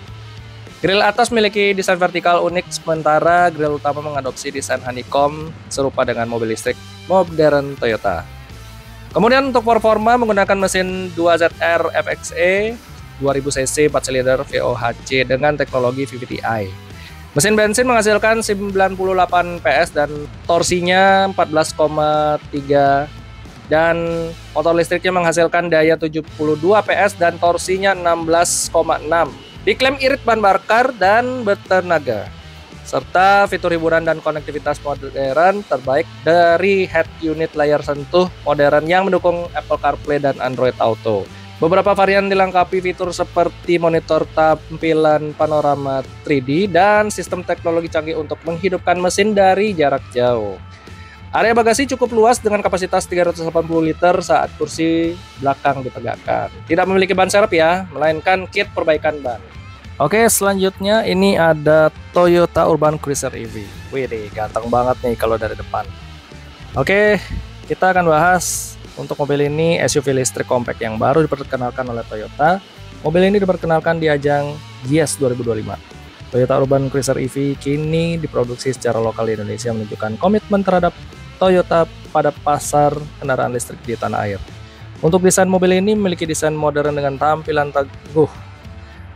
Grill atas memiliki desain vertikal unik, sementara grill utama mengadopsi desain honeycomb serupa dengan mobil listrik modern Toyota. Kemudian untuk performa menggunakan mesin 2ZR FXE 2000 cc 4 silinder VOHC dengan teknologi VVT-i. Mesin bensin menghasilkan 98 PS dan torsinya 14,3, dan motor listriknya menghasilkan daya 72 PS dan torsinya 16,6. Diklaim irit bahan bakar dan bertenaga, serta fitur hiburan dan konektivitas modern terbaik dari head unit layar sentuh modern yang mendukung Apple CarPlay dan Android Auto. Beberapa varian dilengkapi fitur seperti monitor tampilan panorama 3D dan sistem teknologi canggih untuk menghidupkan mesin dari jarak jauh. Area bagasi cukup luas dengan kapasitas 380 liter saat kursi belakang ditegakkan. Tidak memiliki ban serep ya, melainkan kit perbaikan ban. Oke, selanjutnya ini ada Toyota Urban Cruiser EV. Wih, ganteng banget nih kalau dari depan. Oke, kita akan bahas untuk mobil ini SUV listrik compact yang baru diperkenalkan oleh Toyota. Mobil ini diperkenalkan di ajang GIAS 2025. Toyota Urban Cruiser EV kini diproduksi secara lokal di Indonesia, menunjukkan komitmen terhadap Toyota pada pasar kendaraan listrik di tanah air. Untuk desain mobil ini memiliki desain modern dengan tampilan teguh,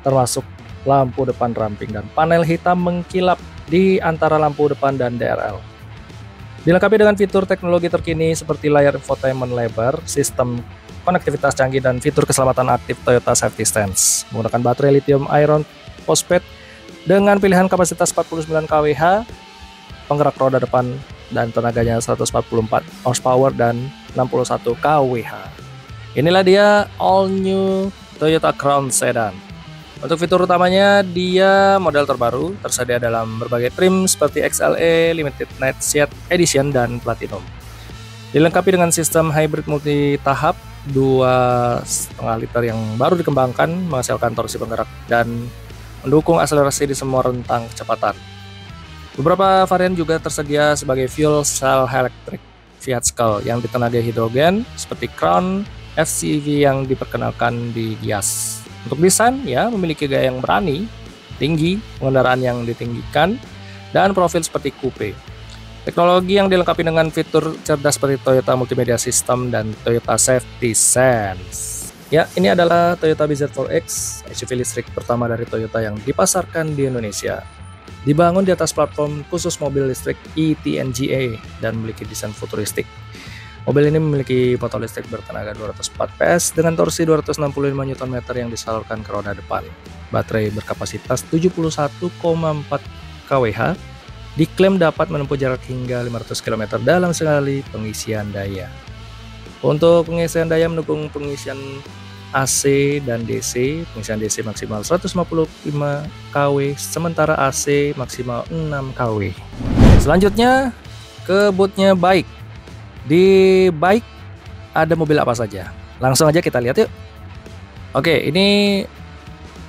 termasuk lampu depan ramping dan panel hitam mengkilap di antara lampu depan dan DRL. Dilengkapi dengan fitur teknologi terkini seperti layar infotainment lebar, sistem konektivitas canggih, dan fitur keselamatan aktif Toyota Safety Stance. Menggunakan baterai lithium iron phosphate dengan pilihan kapasitas 49 kWh, penggerak roda depan dan tenaganya 144 horsepower dan 61 kWh. Inilah dia all new Toyota Crown Sedan. Untuk fitur utamanya, dia model terbaru, tersedia dalam berbagai trim seperti XLE, Limited Nightshade Edition, dan Platinum. Dilengkapi dengan sistem hybrid multi tahap 2,5 liter yang baru dikembangkan, menghasilkan torsi penggerak dan mendukung akselerasi di semua rentang kecepatan. Beberapa varian juga tersedia sebagai fuel cell electric vehicle yang ditenagai hidrogen, seperti Crown FCEV yang diperkenalkan di GIAS. Untuk desain, ya, memiliki gaya yang berani, tinggi, pengendaraan yang ditinggikan, dan profil seperti coupe. Teknologi yang dilengkapi dengan fitur cerdas seperti Toyota Multimedia System dan Toyota Safety Sense. Ya, ini adalah Toyota BZ4X, SUV listrik pertama dari Toyota yang dipasarkan di Indonesia. Dibangun di atas platform khusus mobil listrik eTNGA dan memiliki desain futuristik. Mobil ini memiliki motor listrik bertenaga 204 PS dengan torsi 265 Nm yang disalurkan ke roda depan. Baterai berkapasitas 71,4 kWh diklaim dapat menempuh jarak hingga 500 km dalam sekali pengisian daya. Untuk pengisian daya mendukung pengisian AC dan DC. Pengisian DC maksimal 155 kW, sementara AC maksimal 6 kW. Selanjutnya ke bootnya Bike. Di Bike ada mobil apa saja? Langsung aja kita lihat yuk. Oke, ini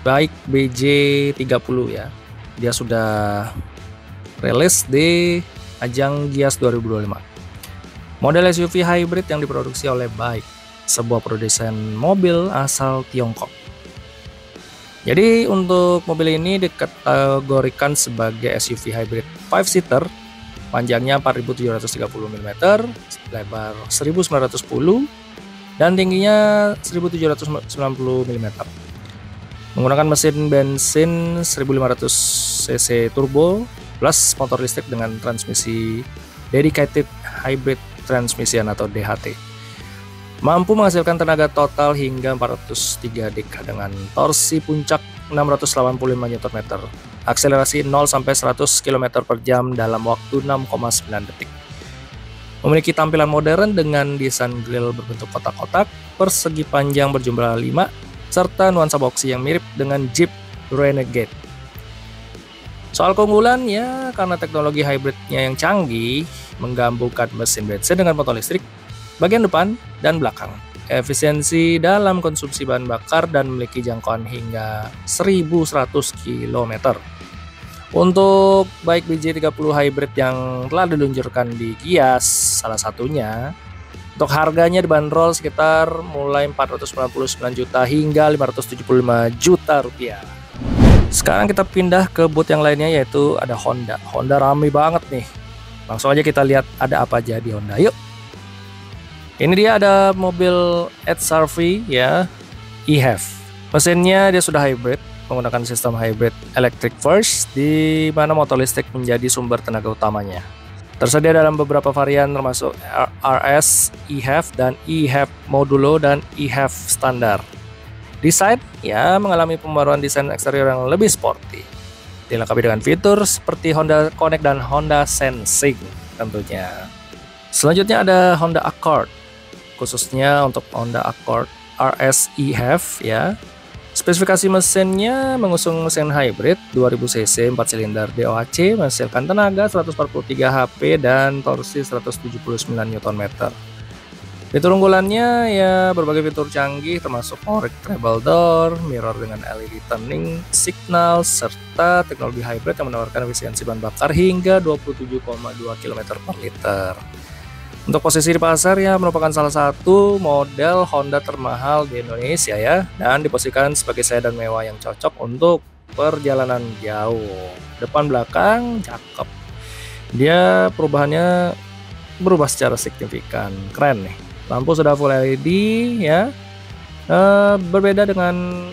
Bike BJ30 ya. Dia sudah rilis di ajang GIAS 2025. Model SUV hybrid yang diproduksi oleh Bike, sebuah produsen mobil asal Tiongkok. Jadi untuk mobil ini dikategorikan sebagai SUV hybrid 5-seater, panjangnya 4.730 mm, lebar 1.910, dan tingginya 1.790 mm. Menggunakan mesin bensin 1.500 cc turbo plus motor listrik dengan transmisi Dedicated Hybrid Transmission atau DHT. Mampu menghasilkan tenaga total hingga 403 dk dengan torsi puncak 685 Nm. Akselerasi 0 sampai 100 km per jam dalam waktu 6,9 detik. Memiliki tampilan modern dengan desain grill berbentuk kotak-kotak, persegi panjang berjumlah 5, serta nuansa boxy yang mirip dengan Jeep Renegade. Soal keunggulan, ya, karena teknologi hybridnya yang canggih, menggabungkan mesin bensin dengan motor listrik, bagian depan dan belakang, efisiensi dalam konsumsi bahan bakar, dan memiliki jangkauan hingga 1.100 km. Untuk Bike BJ30 Hybrid yang telah diluncurkan di GIAS, salah satunya, untuk harganya dibanderol sekitar mulai 499 juta hingga 575 juta rupiah. Sekarang kita pindah ke booth yang lainnya, yaitu ada Honda. Honda rame banget nih. Langsung aja kita lihat ada apa aja di Honda. Yuk. Ini dia ada mobil HRV ya, e-HEV. Mesinnya dia sudah hybrid, menggunakan sistem hybrid electric verse, di mana motor listrik menjadi sumber tenaga utamanya. Tersedia dalam beberapa varian termasuk RS, eHEV, dan eHEV Modulo, dan eHEV standar. Desain ya mengalami pembaruan desain eksterior yang lebih sporty, dilengkapi dengan fitur seperti Honda Connect dan Honda Sensing tentunya. Selanjutnya ada Honda Accord, khususnya untuk Honda Accord RS eHEV ya. Spesifikasi mesinnya mengusung mesin hybrid 2000 cc 4 silinder DOHC, menghasilkan tenaga 143 HP dan torsi 179 Nm. Fitur unggulannya ya berbagai fitur canggih termasuk power treble door, mirror dengan LED turning signal, serta teknologi hybrid yang menawarkan efisiensi bahan bakar hingga 27,2 km per liter. Untuk posisi di pasar ya merupakan salah satu model Honda termahal di Indonesia ya, dan diposisikan sebagai sedan mewah yang cocok untuk perjalanan jauh. Depan belakang cakep. Dia perubahannya berubah secara signifikan, keren nih. Lampu sudah full LED ya, berbeda dengan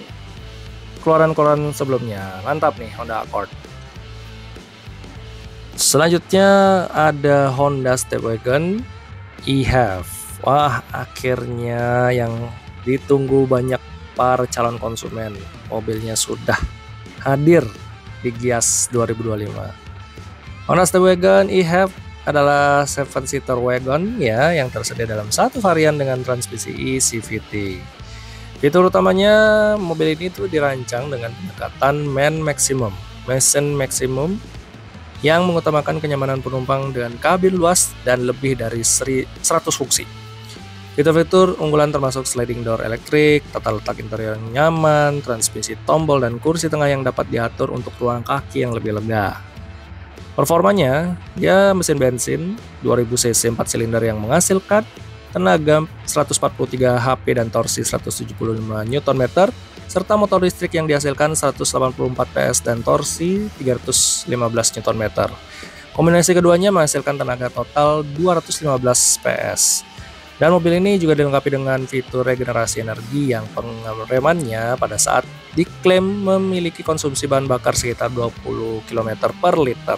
keluaran-keluaran sebelumnya. Mantap nih Honda Accord. Selanjutnya ada Honda Stepwagon eHEV. Wah, akhirnya yang ditunggu banyak para calon konsumen. Mobilnya sudah hadir di Gias 2025. Honda Stepwagon eHEV adalah 7-seater wagon ya yang tersedia dalam satu varian dengan transmisi eCVT. Fitur utamanya mobil ini tuh dirancang dengan pendekatan mesin maksimum yang mengutamakan kenyamanan penumpang dengan kabin luas dan lebih dari 100 fungsi. Fitur-fitur unggulan termasuk sliding door elektrik, tata letak interior yang nyaman, transmisi tombol, dan kursi tengah yang dapat diatur untuk ruang kaki yang lebih lega. Performanya, dia mesin bensin 2000 cc 4 silinder yang menghasilkan tenaga 143 HP dan torsi 175 Nm, serta motor listrik yang dihasilkan 184 PS dan torsi 315 Nm. Kombinasi keduanya menghasilkan tenaga total 215 PS. Dan mobil ini juga dilengkapi dengan fitur regenerasi energi yang pengeremannya pada saat diklaim memiliki konsumsi bahan bakar sekitar 20 km per liter.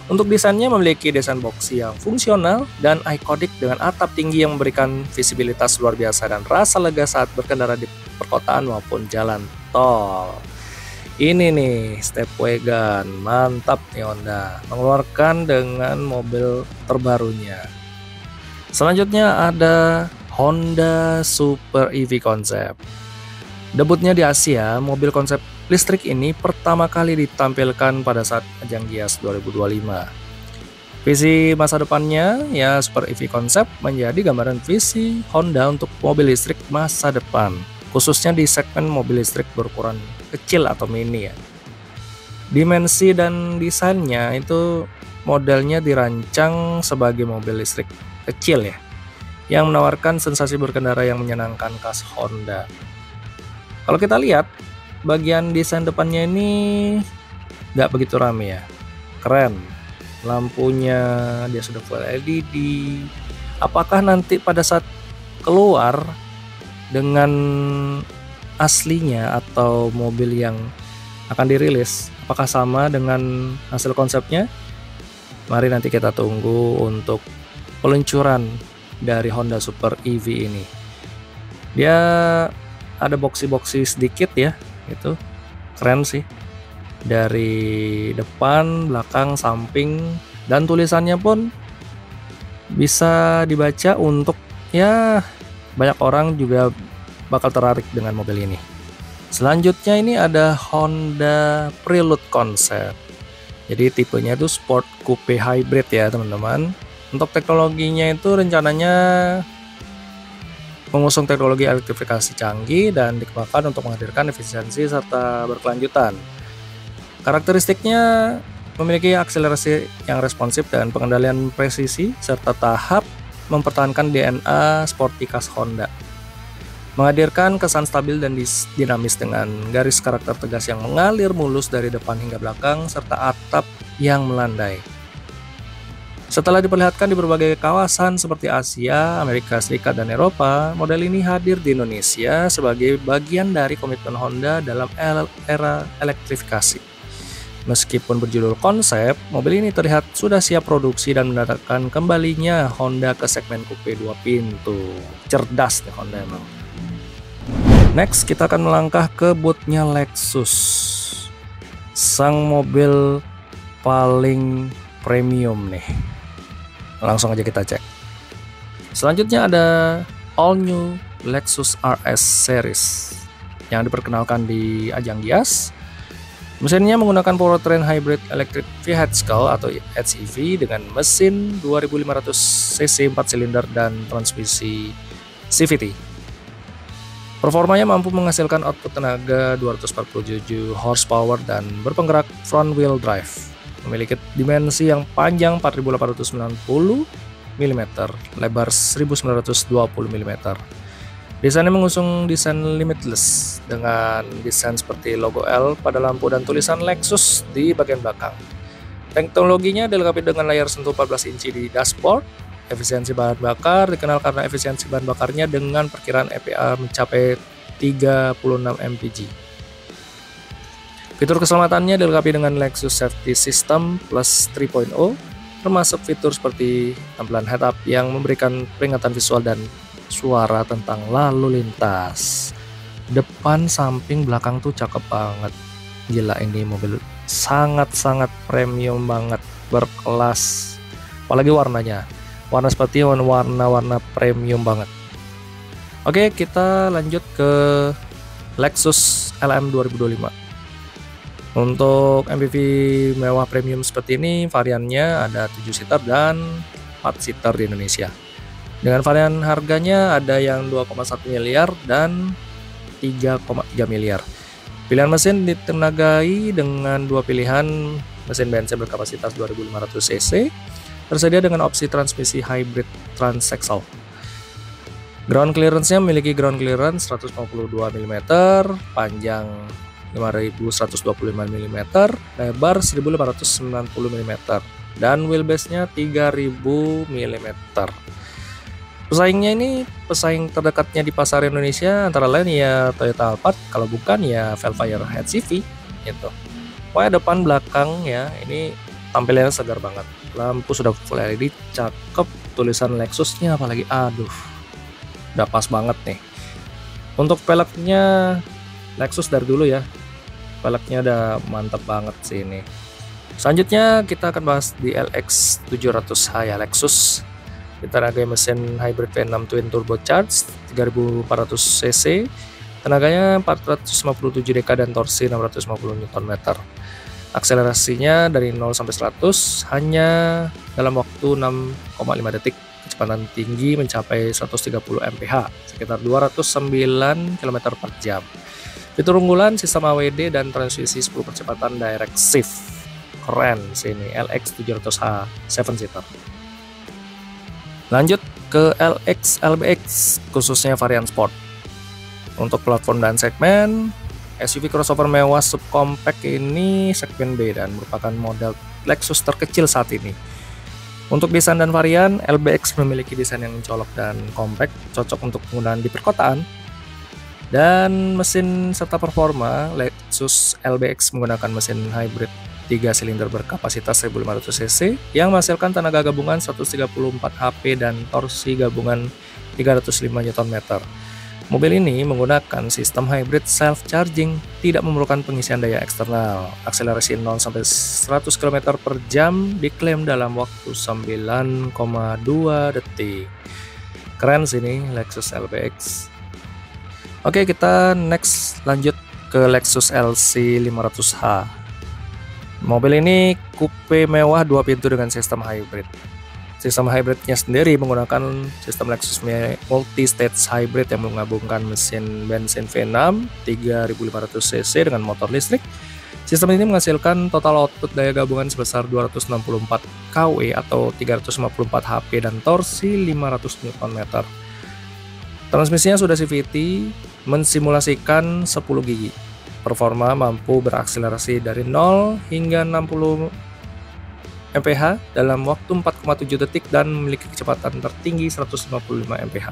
Untuk desainnya memiliki desain boxy yang fungsional dan ikonik dengan atap tinggi yang memberikan visibilitas luar biasa dan rasa lega saat berkendara di perkotaan maupun jalan tol. Ini nih Stepwagon, mantap nih Honda mengeluarkan dengan mobil terbarunya. Selanjutnya ada Honda Super EV Concept. Debutnya di Asia, mobil konsep listrik ini pertama kali ditampilkan pada saat ajang Gias 2025. Visi masa depannya ya Super EV Concept menjadi gambaran visi Honda untuk mobil listrik masa depan, khususnya di segmen mobil listrik berukuran kecil atau mini ya. Dimensi dan desainnya itu modelnya dirancang sebagai mobil listrik kecil ya, yang menawarkan sensasi berkendara yang menyenangkan khas Honda. Kalau kita lihat bagian desain depannya ini nggak begitu rame ya, keren. Lampunya dia sudah full LED. Apakah nanti pada saat keluar dengan aslinya atau mobil yang akan dirilis, apakah sama dengan hasil konsepnya? Mari nanti kita tunggu untuk peluncuran dari Honda Super EV ini. Dia ada boxy-boxy sedikit ya, itu keren sih. Dari depan, belakang, samping, dan tulisannya pun bisa dibaca untuk ya banyak orang juga bakal tertarik dengan mobil ini. Selanjutnya ini ada Honda Prelude Concept. Jadi tipenya itu Sport Coupe Hybrid ya teman-teman. Untuk teknologinya itu rencananya mengusung teknologi elektrifikasi canggih dan dikembangkan untuk menghadirkan efisiensi serta berkelanjutan. Karakteristiknya memiliki akselerasi yang responsif dan pengendalian presisi serta tahap mempertahankan DNA sporty khas Honda. Menghadirkan kesan stabil dan dinamis dengan garis karakter tegas yang mengalir mulus dari depan hingga belakang serta atap yang melandai. Setelah diperlihatkan di berbagai kawasan seperti Asia, Amerika Serikat, dan Eropa, model ini hadir di Indonesia sebagai bagian dari komitmen Honda dalam era elektrifikasi. Meskipun berjudul konsep, mobil ini terlihat sudah siap produksi dan mendatangkan kembalinya Honda ke segmen coupe 2 pintu. Cerdas nih Honda emang. Next, kita akan melangkah ke bootnya Lexus. Sang mobil paling premium nih. Langsung aja kita cek. Selanjutnya ada all new Lexus RS series yang diperkenalkan di ajang Gias. Mesinnya menggunakan powertrain hybrid electric vehicle atau HEV dengan mesin 2500 cc 4 silinder dan transmisi CVT. Performanya mampu menghasilkan output tenaga 247 horsepower dan berpenggerak front wheel drive. Memiliki dimensi yang panjang 4890 mm, lebar 1920 mm. Desainnya mengusung desain limitless dengan desain seperti logo L pada lampu dan tulisan Lexus di bagian belakang. Teknologinya dilengkapi dengan layar sentuh 14 inci di dashboard. Efisiensi bahan bakar dikenal karena efisiensi bahan bakarnya dengan perkiraan EPA mencapai 36 mpg. Fitur keselamatannya dilengkapi dengan Lexus Safety System Plus 3.0, termasuk fitur seperti tampilan head-up yang memberikan peringatan visual dan suara tentang lalu lintas. Depan, samping, belakang tuh cakep banget. Gila, ini mobil sangat-sangat premium banget, berkelas. Apalagi warnanya. Warna seperti warna premium banget. Oke, kita lanjut ke Lexus LM 2025. Untuk MPV mewah premium seperti ini, variannya ada 7 seater dan 4 seater di Indonesia. Dengan varian harganya ada yang 2,1 miliar dan 3,3 miliar. Pilihan mesin ditenagai dengan dua pilihan mesin bensin berkapasitas 2500 cc, tersedia dengan opsi transmisi hybrid transaxle. Ground clearance-nya memiliki ground clearance 152 mm, panjang 5125 mm, lebar 1590 mm, dan wheelbase-nya 3000 mm. Pesaingnya ini pesaing terdekatnya di pasar Indonesia antara lain ya Toyota Alphard, kalau bukan ya Velfire HCV gitu. Pokoknya depan belakang ya ini tampilannya segar banget. Lampu sudah full LED, cakep, tulisan Lexusnya apalagi, aduh, udah pas banget nih. Untuk velgnya Lexus dari dulu ya, velgnya udah mantap banget sih ini. Selanjutnya kita akan bahas di LX 700H ya Lexus. Ditenagai mesin hybrid V6 twin turbocharged 3400 cc, tenaganya 457 dk dan torsi 650 Nm. Akselerasinya dari 0 sampai 100 hanya dalam waktu 6,5 detik. Kecepatan tinggi mencapai 130 mph, sekitar 209 km per jam. Fitur unggulan sistem AWD dan transmisi 10 percepatan direct shift. Keren sini LX 700H 7 seater. Lanjut ke LX LBX, khususnya varian sport. Untuk platform dan segmen, SUV crossover mewah subcompact ini segmen B dan merupakan model Lexus terkecil saat ini. Untuk desain dan varian, LBX memiliki desain yang mencolok dan compact, cocok untuk penggunaan di perkotaan. Dan mesin serta performa, Lexus LBX menggunakan mesin hybrid 3 silinder berkapasitas 1500 cc yang menghasilkan tenaga gabungan 134 HP dan torsi gabungan 305 Nm. Mobil ini menggunakan sistem hybrid self-charging, tidak memerlukan pengisian daya eksternal. Akselerasi 0 sampai 100 km per jam diklaim dalam waktu 9,2 detik. Keren sih ini Lexus LBX. Oke, kita next lanjut ke Lexus LC 500H. Mobil ini coupe mewah 2 pintu dengan sistem hybrid. Sistem hybridnya sendiri menggunakan sistem Lexus multi-stage hybrid yang menggabungkan mesin bensin V6 3500 cc dengan motor listrik. Sistem ini menghasilkan total output daya gabungan sebesar 264 kW atau 354 HP dan torsi 500 Nm. Transmisinya sudah CVT, mensimulasikan 10 gigi. Performa mampu berakselerasi dari 0 hingga 60 mph dalam waktu 4,7 detik dan memiliki kecepatan tertinggi 155 mph.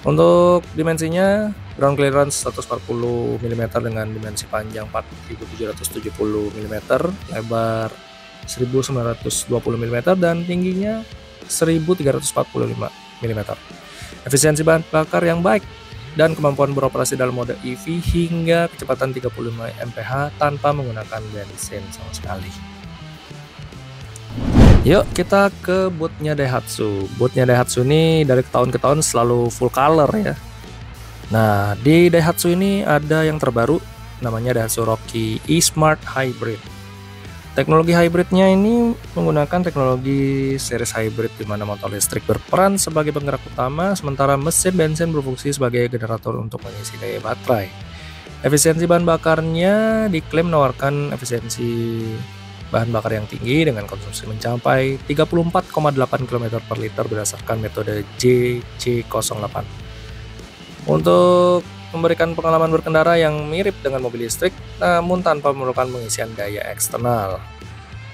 Untuk dimensinya, ground clearance 140 mm dengan dimensi panjang 4770 mm, lebar 1920 mm dan tingginya 1345 mm. Efisiensi bahan bakar yang baik dan kemampuan beroperasi dalam mode EV hingga kecepatan 35 mph tanpa menggunakan bensin sama sekali. Yuk kita ke bootnya Daihatsu. Bootnya Daihatsu ini dari tahun ke tahun selalu full color ya. Nah, di Daihatsu ini ada yang terbaru namanya Daihatsu Rocky E-Smart Hybrid. Teknologi hybridnya ini menggunakan teknologi series hybrid di mana motor listrik berperan sebagai penggerak utama sementara mesin bensin berfungsi sebagai generator untuk mengisi daya baterai. Efisiensi bahan bakarnya diklaim menawarkan efisiensi bahan bakar yang tinggi dengan konsumsi mencapai 34,8 km per liter berdasarkan metode JC08. Untuk memberikan pengalaman berkendara yang mirip dengan mobil listrik namun tanpa memerlukan pengisian daya eksternal.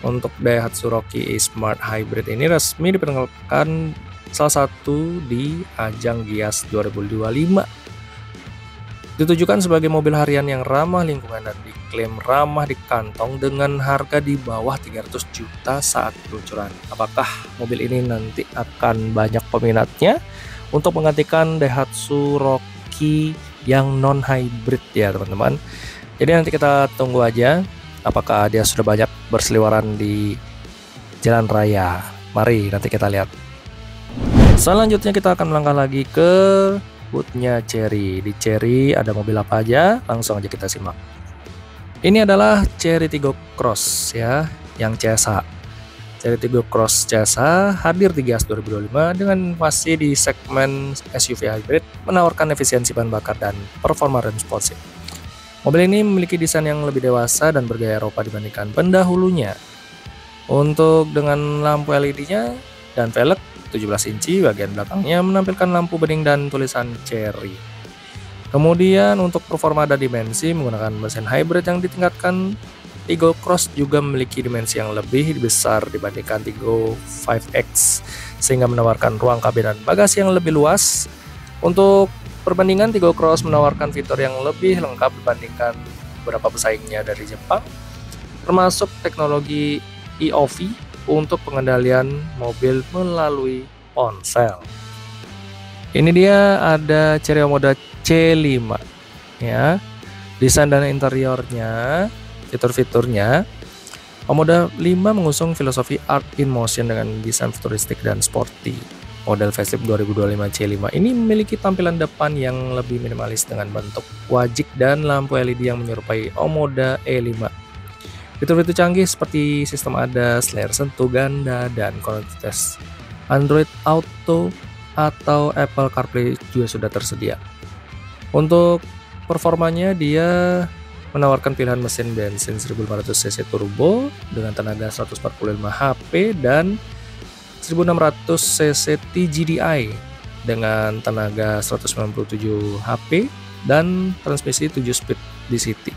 Untuk Daihatsu Rocky E-Smart Hybrid ini resmi diperkenalkan salah satu di ajang Gias 2025. Ditujukan sebagai mobil harian yang ramah lingkungan dan diklaim ramah di kantong dengan harga di bawah 300 juta saat peluncuran. Apakah mobil ini nanti akan banyak peminatnya untuk menggantikan Daihatsu Rocky yang non-hybrid ya teman-teman. Jadi nanti kita tunggu aja apakah dia sudah banyak berseliweran di jalan raya. Mari nanti kita lihat. Selanjutnya kita akan melangkah lagi ke bootnya Chery. Di Chery ada mobil apa aja? Langsung aja kita simak. Ini adalah Chery Tiggo Cross ya, yang CSH. Chery Tiggo Cross CSH hadir di Gias 2025 dengan masih di segmen SUV hybrid, menawarkan efisiensi bahan bakar dan performa responsif. Mobil ini memiliki desain yang lebih dewasa dan bergaya Eropa dibandingkan pendahulunya. Untuk dengan lampu LED-nya dan velg 17 inci, bagian belakangnya menampilkan lampu bening dan tulisan Chery. Kemudian untuk performa dan dimensi menggunakan mesin hybrid yang ditingkatkan, Tiggo Cross juga memiliki dimensi yang lebih besar dibandingkan Tiggo 5X sehingga menawarkan ruang kabin dan bagasi yang lebih luas. Untuk perbandingan, Tiggo Cross menawarkan fitur yang lebih lengkap dibandingkan beberapa pesaingnya dari Jepang, termasuk teknologi EOV untuk pengendalian mobil melalui ponsel. Ini dia ada Chery Omoda C5 ya. Desain dan interiornya, fitur-fiturnya. Omoda 5 mengusung filosofi Art in Motion dengan desain futuristik dan sporty. Model facelift 2025 C5 ini memiliki tampilan depan yang lebih minimalis dengan bentuk wajik dan lampu LED yang menyerupai Omoda E5. Fitur-fitur canggih seperti sistem ADAS, layar sentuh ganda, dan konektivitas Android Auto atau Apple CarPlay juga sudah tersedia. Untuk performanya dia menawarkan pilihan mesin bensin 1500 cc turbo dengan tenaga 145 HP dan 1600 cc TGDI dengan tenaga 197 HP dan transmisi 7 speed DCT.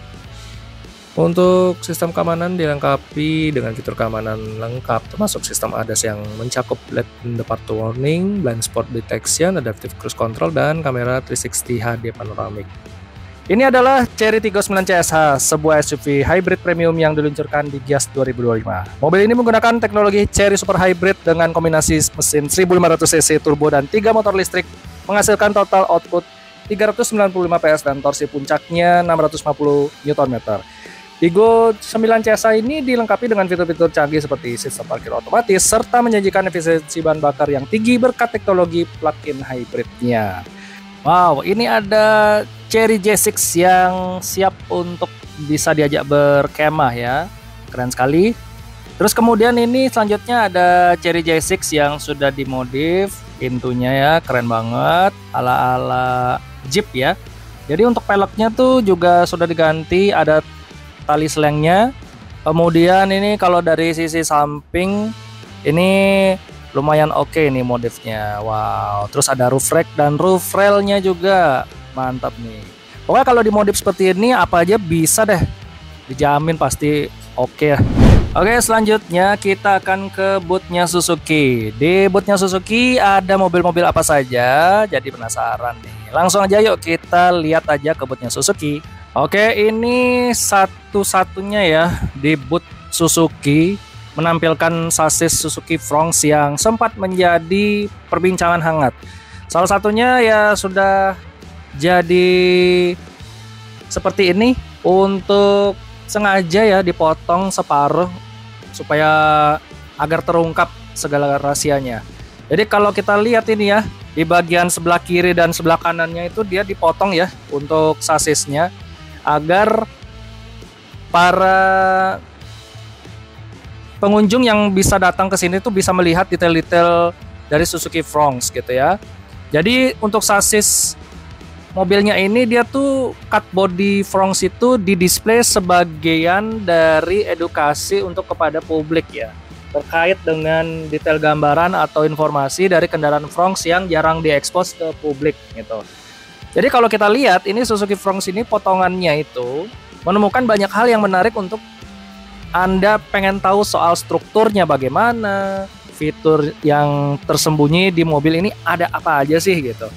Untuk sistem keamanan dilengkapi dengan fitur keamanan lengkap termasuk sistem ADAS yang mencakup LED departure warning, blind spot detection, adaptive cruise control, dan kamera 360 HD panoramic. Ini adalah Chery Tiggo 9 CSH, sebuah SUV hybrid premium yang diluncurkan di Gias 2025. Mobil ini menggunakan teknologi Chery Super Hybrid dengan kombinasi mesin 1500 cc turbo dan 3 motor listrik, menghasilkan total output 395 PS dan torsi puncaknya 650 Nm. Tiggo 9 CSH ini dilengkapi dengan fitur-fitur canggih seperti sistem parkir otomatis serta menjanjikan efisiensi bahan bakar yang tinggi berkat teknologi plug-in hybridnya. Wow, ini ada Chery J6 yang siap untuk bisa diajak berkemah ya. Keren sekali. Terus kemudian ini selanjutnya ada Chery J6 yang sudah dimodif pintunya ya, keren banget, ala-ala Jeep ya. Jadi untuk peleknya tuh juga sudah diganti, ada tali selengnya. Kemudian ini kalau dari sisi samping ini lumayan oke nih modifnya. Wow, terus ada roof rack dan roof railnya juga mantap nih. Pokoknya kalau dimodif seperti ini apa aja bisa deh, dijamin pasti oke ya. Oke, selanjutnya kita akan ke bootnya Suzuki. Di bootnya Suzuki ada mobil-mobil apa saja? Jadi penasaran nih. Langsung aja yuk kita lihat aja ke bootnya Suzuki. Oke, ini satu-satunya ya di boot Suzuki menampilkan sasis Suzuki Fronx yang sempat menjadi perbincangan hangat. Salah satunya ya sudah jadi seperti ini, untuk sengaja ya dipotong separuh supaya agar terungkap segala rahasianya. Jadi kalau kita lihat ini ya, di bagian sebelah kiri dan sebelah kanannya itu dia dipotong ya untuk sasisnya, agar para pengunjung yang bisa datang ke sini tuh bisa melihat detail-detail dari Suzuki Fronx gitu ya. Jadi untuk sasis mobilnya ini dia tuh cut body Fronx itu didisplay sebagian dari edukasi untuk kepada publik ya, terkait dengan detail gambaran atau informasi dari kendaraan Fronx yang jarang diekspos ke publik gitu. Jadi kalau kita lihat ini Suzuki Fronx ini potongannya itu menemukan banyak hal yang menarik untuk Anda pengen tahu soal strukturnya bagaimana, fitur yang tersembunyi di mobil ini ada apa aja sih gitu.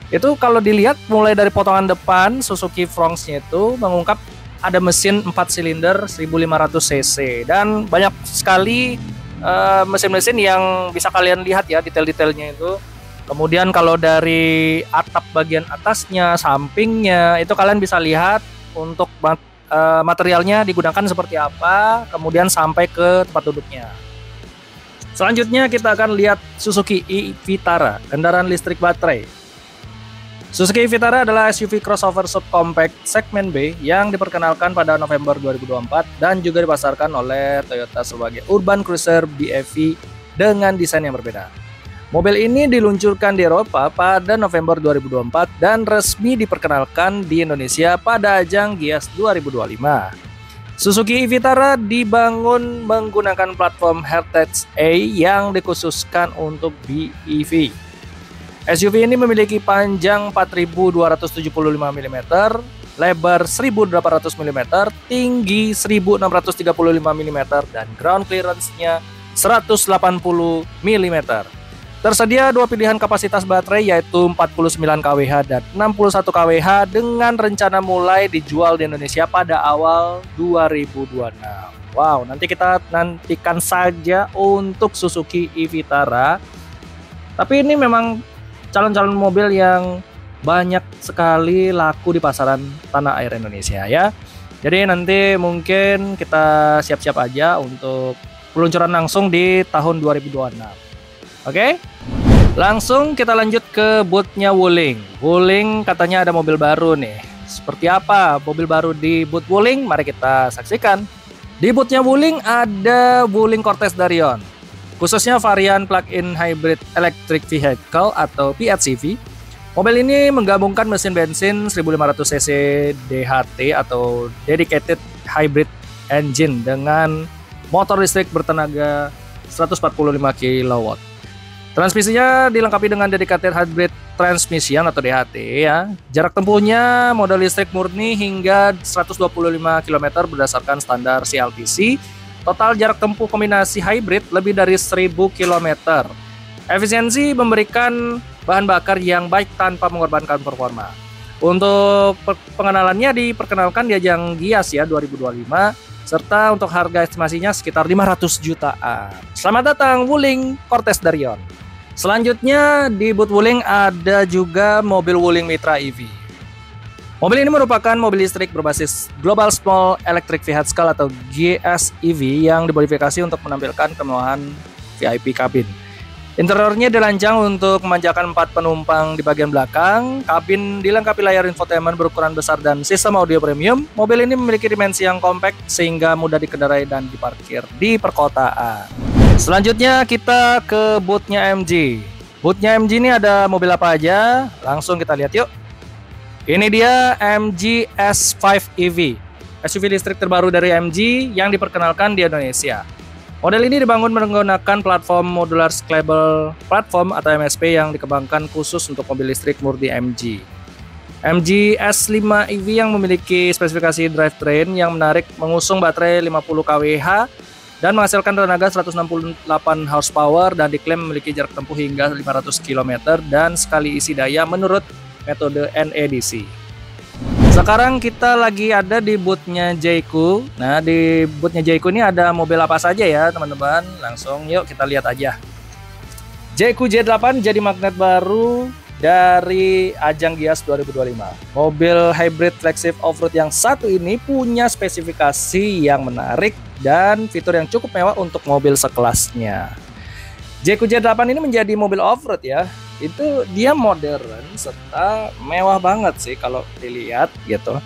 Itu kalau dilihat mulai dari potongan depan Suzuki Fronx-nya itu mengungkap ada mesin 4 silinder 1500 cc dan banyak sekali mesin-mesin yang bisa kalian lihat ya detail-detailnya itu. Kemudian kalau dari atap bagian atasnya, sampingnya itu kalian bisa lihat untuk materialnya digunakan seperti apa, kemudian sampai ke tempat duduknya. Selanjutnya kita akan lihat Suzuki e-Vitara, kendaraan listrik baterai. Suzuki e-Vitara adalah SUV crossover subcompact segmen B yang diperkenalkan pada November 2024 dan juga dipasarkan oleh Toyota sebagai urban cruiser BEV dengan desain yang berbeda. Mobil ini diluncurkan di Eropa pada November 2024 dan resmi diperkenalkan di Indonesia pada ajang Gias 2025. Suzuki e-Vitara dibangun menggunakan platform Heritage A yang dikhususkan untuk BEV. SUV ini memiliki panjang 4.275 mm, lebar 1.800 mm, tinggi 1.635 mm, dan ground clearance-nya 180 mm. Tersedia dua pilihan kapasitas baterai yaitu 49 kWh dan 61 kWh dengan rencana mulai dijual di Indonesia pada awal 2026. Wow, nanti kita nantikan saja untuk Suzuki e-Vitara. Tapi ini memang calon-calon mobil yang banyak sekali laku di pasaran tanah air Indonesia ya. Jadi nanti mungkin kita siap-siap aja untuk peluncuran langsung di tahun 2026. Oke, langsung kita lanjut ke bootnya Wuling. Wuling katanya ada mobil baru nih. Seperti apa mobil baru di boot Wuling? Mari kita saksikan. Di bootnya Wuling ada Wuling Cortez Darion, khususnya varian plug-in hybrid electric vehicle atau PHEV. Mobil ini menggabungkan mesin bensin 1500 cc DHT atau dedicated hybrid engine dengan motor listrik bertenaga 145 kW. Transmisinya dilengkapi dengan dedicated hybrid transmission atau DHT ya. Jarak tempuhnya modal listrik murni hingga 125 km berdasarkan standar CLTC. Total jarak tempuh kombinasi hybrid lebih dari 1000 km. Efisiensi memberikan bahan bakar yang baik tanpa mengorbankan performa. Untuk pengenalannya diperkenalkan di ajang Gias ya 2025, serta untuk harga estimasinya sekitar 500 jutaan. Selamat datang Wuling Cortez Darion. Selanjutnya di boot Wuling ada juga mobil Wuling Mitra EV. Mobil ini merupakan mobil listrik berbasis Global Small Electric Vehicle atau GSEV yang dimodifikasi untuk menampilkan kemewahan VIP kabin. Interiornya dirancang untuk memanjakan 4 penumpang di bagian belakang. Kabin dilengkapi layar infotainment berukuran besar dan sistem audio premium. Mobil ini memiliki dimensi yang compact sehingga mudah dikendarai dan diparkir di perkotaan. Selanjutnya kita ke bootnya MG. Bootnya MG ini ada mobil apa aja? Langsung kita lihat yuk. Ini dia MG S5 EV, SUV listrik terbaru dari MG yang diperkenalkan di Indonesia. Model ini dibangun menggunakan platform Modular Scalable Platform atau MSP yang dikembangkan khusus untuk mobil listrik murni MG. MG S5 EV yang memiliki spesifikasi drivetrain yang menarik mengusung baterai 50 kWh dan menghasilkan tenaga 168 horsepower dan diklaim memiliki jarak tempuh hingga 500 km dan sekali isi daya menurut metode NEDC. Sekarang kita lagi ada di bootnya Jayco. Nah, di bootnya Jayco ini ada mobil apa saja ya teman-teman? Langsung yuk kita lihat aja. Jayco J8 jadi magnet baru dari ajang Gias 2025. Mobil hybrid flagship off-road yang satu ini punya spesifikasi yang menarik dan fitur yang cukup mewah untuk mobil sekelasnya. Jayco J8 ini menjadi mobil off-road ya. Itu dia modern serta mewah banget sih kalau dilihat gitu.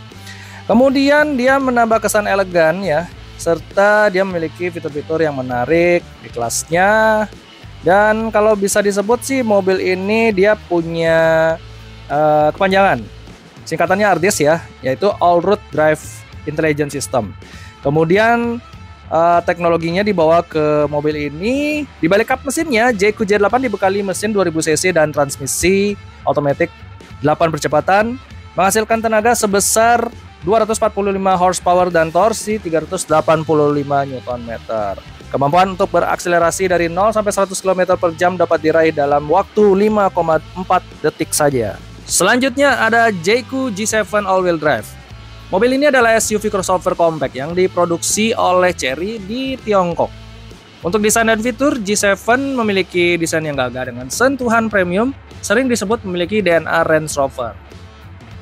Kemudian dia menambah kesan elegan ya, serta dia memiliki fitur-fitur yang menarik di kelasnya. Dan kalau bisa disebut sih mobil ini dia punya kepanjangan. Singkatannya ARDIS ya, yaitu All Road Drive Intelligence System. Kemudian teknologinya dibawa ke mobil ini. Di balik kap mesinnya, Jayco J8 dibekali mesin 2000 cc dan transmisi otomatis 8 percepatan, menghasilkan tenaga sebesar 245 horsepower dan torsi 385 Nm. Kemampuan untuk berakselerasi dari 0 sampai 100 km per jam dapat diraih dalam waktu 5,4 detik saja. Selanjutnya ada Jayco G7 All-Wheel Drive. Mobil ini adalah SUV crossover compact yang diproduksi oleh Chery di Tiongkok. Untuk desain dan fitur, G7 memiliki desain yang gagah dengan sentuhan premium, sering disebut memiliki DNA Range Rover.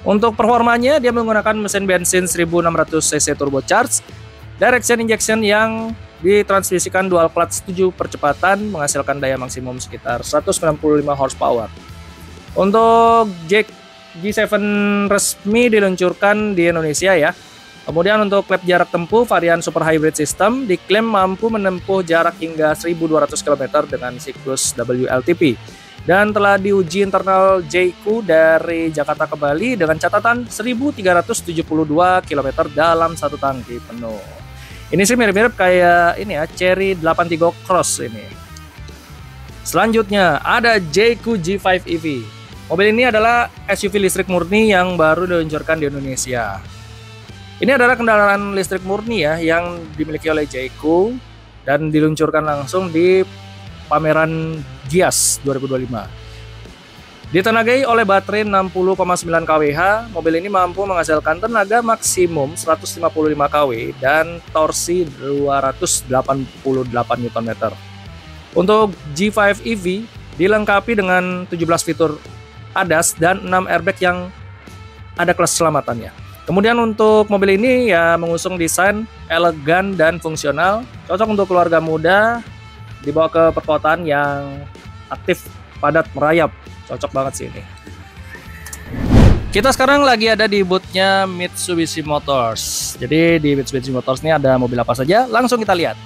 Untuk performanya, dia menggunakan mesin bensin 1600 cc turbocharged, direction injection yang ditransmisikan dual clutch 7 percepatan, menghasilkan daya maksimum sekitar 195 horsepower. Untuk G7 resmi diluncurkan di Indonesia ya. Kemudian untuk klep jarak tempuh varian super hybrid system diklaim mampu menempuh jarak hingga 1200 km dengan siklus WLTP dan telah diuji internal Jayco dari Jakarta ke Bali dengan catatan 1372 km dalam satu tangki penuh. Ini sih mirip-mirip kayak ini ya, Chery 83 Cross ini. Selanjutnya ada Jayco G5 EV. Mobil ini adalah SUV listrik murni yang baru diluncurkan di Indonesia. Ini adalah kendaraan listrik murni ya yang dimiliki oleh Jayco dan diluncurkan langsung di pameran Gias 2025. Ditenagai oleh baterai 60,9 kWh, mobil ini mampu menghasilkan tenaga maksimum 155 kW dan torsi 288 Nm. Untuk G5 EV dilengkapi dengan 17 fitur ADAS dan 6 airbag yang ada kelas keselamatannya. Kemudian untuk mobil ini ya mengusung desain elegan dan fungsional, cocok untuk keluarga muda, dibawa ke perkotaan yang aktif, padat, merayap. Cocok banget sih ini. Kita sekarang lagi ada di bootnya Mitsubishi Motors. Jadi di Mitsubishi Motors ini ada mobil apa saja? Langsung kita lihat.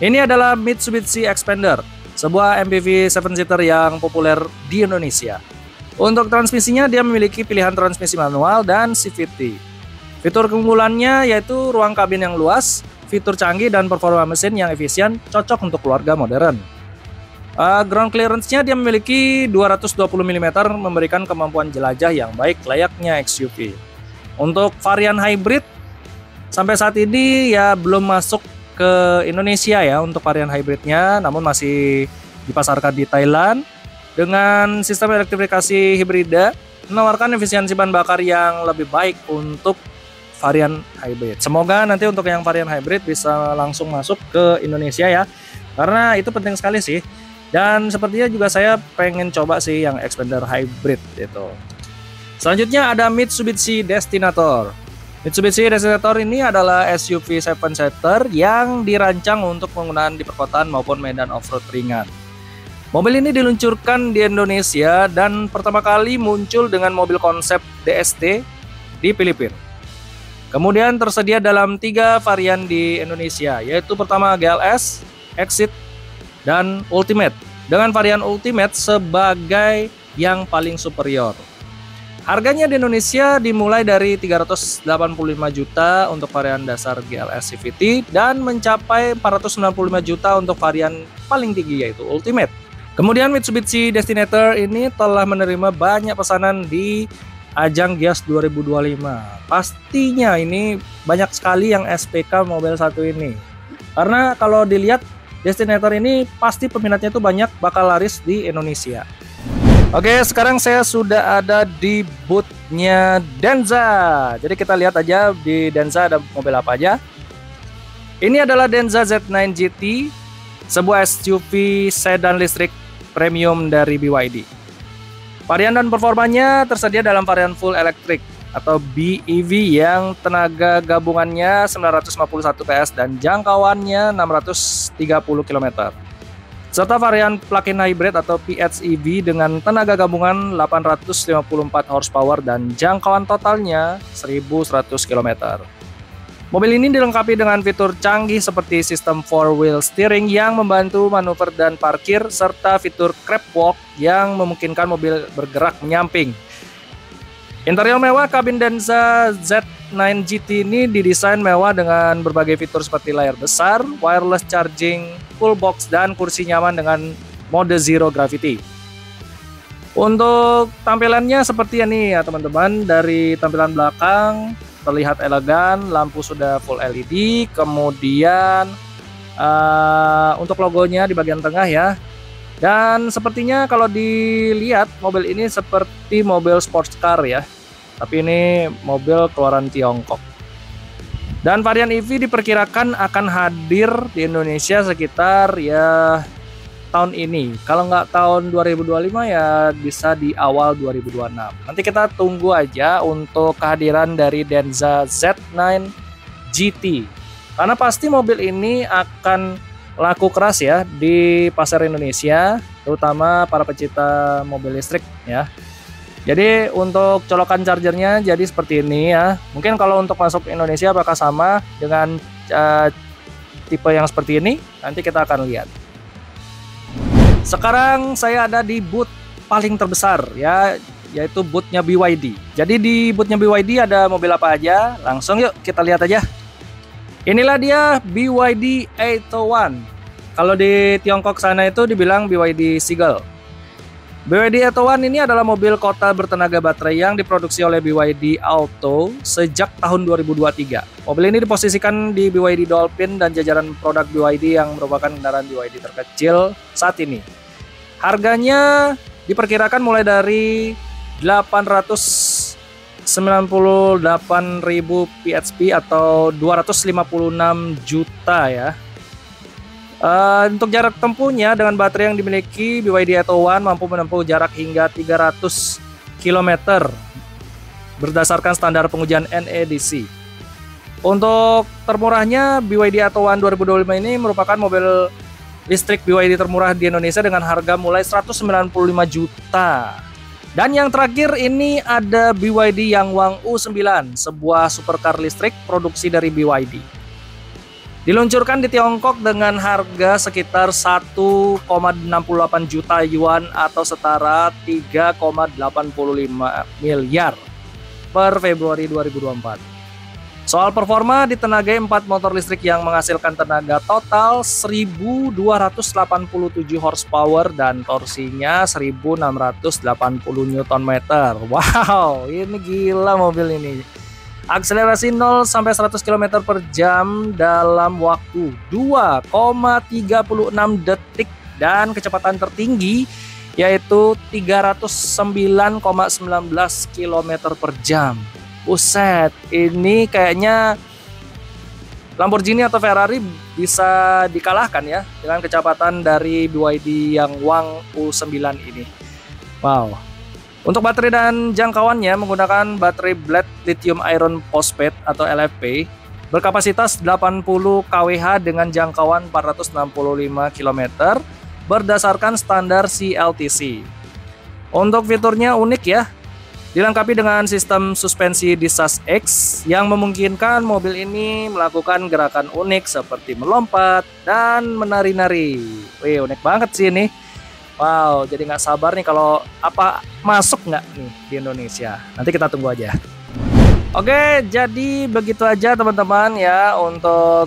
Ini adalah Mitsubishi Xpander, sebuah MPV 7-seater yang populer di Indonesia. Untuk transmisinya dia memiliki pilihan transmisi manual dan CVT. Fitur keunggulannya yaitu ruang kabin yang luas, fitur canggih dan performa mesin yang efisien, cocok untuk keluarga modern. Ground clearance-nya dia memiliki 220 mm memberikan kemampuan jelajah yang baik layaknya XUV. Untuk varian hybrid sampai saat ini ya belum masuk ke Indonesia ya untuk varian hybridnya, namun masih dipasarkan di Thailand dengan sistem elektrifikasi hibrida menawarkan efisiensi bahan bakar yang lebih baik untuk varian hybrid. Semoga nanti untuk yang varian hybrid bisa langsung masuk ke Indonesia ya, karena itu penting sekali sih. Dan sepertinya juga saya pengen coba sih yang Xpander hybrid itu. Selanjutnya ada Mitsubishi Destinator. Mitsubishi Destinator ini adalah SUV 7-seater yang dirancang untuk penggunaan di perkotaan maupun medan off-road ringan. Mobil ini diluncurkan di Indonesia dan pertama kali muncul dengan mobil konsep DST di Filipina. Kemudian tersedia dalam 3 varian di Indonesia, yaitu pertama GLS, Exit, dan Ultimate, dengan varian Ultimate sebagai yang paling superior. Harganya di Indonesia dimulai dari 385 juta untuk varian dasar GLS CVT dan mencapai 495 juta untuk varian paling tinggi yaitu Ultimate. Kemudian Mitsubishi Destinator ini telah menerima banyak pesanan di ajang Gias 2025. Pastinya ini banyak sekali yang SPK mobil satu ini. Karena kalau dilihat Destinator ini pasti peminatnya itu banyak, bakal laris di Indonesia. Oke, sekarang saya sudah ada di boothnya Denza. Jadi kita lihat aja di Denza ada mobil apa aja. Ini adalah Denza Z9 GT, sebuah SUV sedan listrik premium dari BYD. Varian dan performanya tersedia dalam varian full electric atau BEV yang tenaga gabungannya 951 PS dan jangkauannya 630 km. Serta varian plug-in hybrid atau PHEV dengan tenaga gabungan 854 horsepower dan jangkauan totalnya 1100 km. Mobil ini dilengkapi dengan fitur canggih seperti sistem 4-wheel steering yang membantu manuver dan parkir, serta fitur crab walk yang memungkinkan mobil bergerak menyamping. Interior mewah kabin Denza Z9 GT ini didesain mewah dengan berbagai fitur seperti layar besar, wireless charging, full box, dan kursi nyaman dengan mode zero gravity. Untuk tampilannya seperti ini ya teman-teman, dari tampilan belakang terlihat elegan, lampu sudah full LED, kemudian untuk logonya di bagian tengah ya. Dan sepertinya kalau dilihat mobil ini seperti mobil sports car ya, tapi ini mobil keluaran Tiongkok. Dan varian EV diperkirakan akan hadir di Indonesia sekitar ya tahun ini. Kalau nggak tahun 2025 ya bisa di awal 2026. Nanti kita tunggu aja untuk kehadiran dari Denza Z9 GT. Karena pasti mobil ini akan laku keras ya di pasar Indonesia, terutama para pecinta mobil listrik ya. Jadi untuk colokan chargernya jadi seperti ini ya. Mungkin kalau untuk masuk Indonesia apakah sama dengan tipe yang seperti ini? Nanti kita akan lihat. Sekarang saya ada di booth paling terbesar ya, yaitu boothnya BYD. Jadi di boothnya BYD ada mobil apa aja? Langsung yuk kita lihat aja. Inilah dia BYD Atto1. Kalau di Tiongkok sana itu dibilang BYD Seagull. BYD Atto1 ini adalah mobil kota bertenaga baterai yang diproduksi oleh BYD Auto sejak tahun 2023. Mobil ini diposisikan di BYD Dolphin dan jajaran produk BYD yang merupakan kendaraan BYD terkecil saat ini. Harganya diperkirakan mulai dari 898.000 PHP atau 256 juta ya. Untuk jarak tempuhnya dengan baterai yang dimiliki, BYD Atto1 mampu menempuh jarak hingga 300 km berdasarkan standar pengujian NEDC. Untuk termurahnya, BYD Atto1 2025 ini merupakan mobil listrik BYD termurah di Indonesia dengan harga mulai 195 juta. Dan yang terakhir ini ada BYD Yangwang U9, sebuah supercar listrik produksi dari BYD. Diluncurkan di Tiongkok dengan harga sekitar 1,68 juta yuan atau setara 3,85 miliar per Februari 2024. Soal performa, ditenagai 4 motor listrik yang menghasilkan tenaga total 1.287 horsepower dan torsinya 1.680 Nm. Wow, ini gila mobil ini. Akselerasi 0 sampai 100 km per jam dalam waktu 2,36 detik dan kecepatan tertinggi yaitu 309,19 km per jam. Buset, ini kayaknya Lamborghini atau Ferrari bisa dikalahkan ya dengan kecepatan dari BYD Yangwang U9 ini. Wow. Untuk baterai dan jangkauannya menggunakan baterai Blade Lithium Iron Phosphate atau LFP berkapasitas 80 kWh dengan jangkauan 465 km berdasarkan standar CLTC. Untuk fiturnya unik ya, dilengkapi dengan sistem suspensi Disas X yang memungkinkan mobil ini melakukan gerakan unik seperti melompat dan menari-nari. Wih, unik banget sih ini. Wow, jadi nggak sabar nih kalau apa masuk nggak nih di Indonesia. Nanti kita tunggu aja. Oke, jadi begitu aja teman-teman ya untuk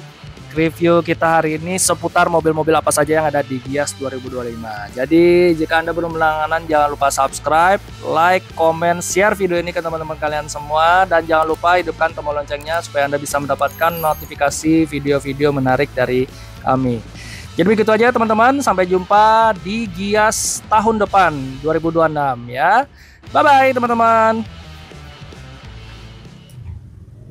review kita hari ini seputar mobil-mobil apa saja yang ada di Gias 2025. Jadi jika Anda belum langganan, jangan lupa subscribe, like, komen, share video ini ke teman-teman kalian semua, dan jangan lupa hidupkan tombol loncengnya supaya Anda bisa mendapatkan notifikasi video-video menarik dari kami. Jadi begitu aja teman-teman, sampai jumpa di Gias tahun depan 2026 ya. Bye bye teman-teman.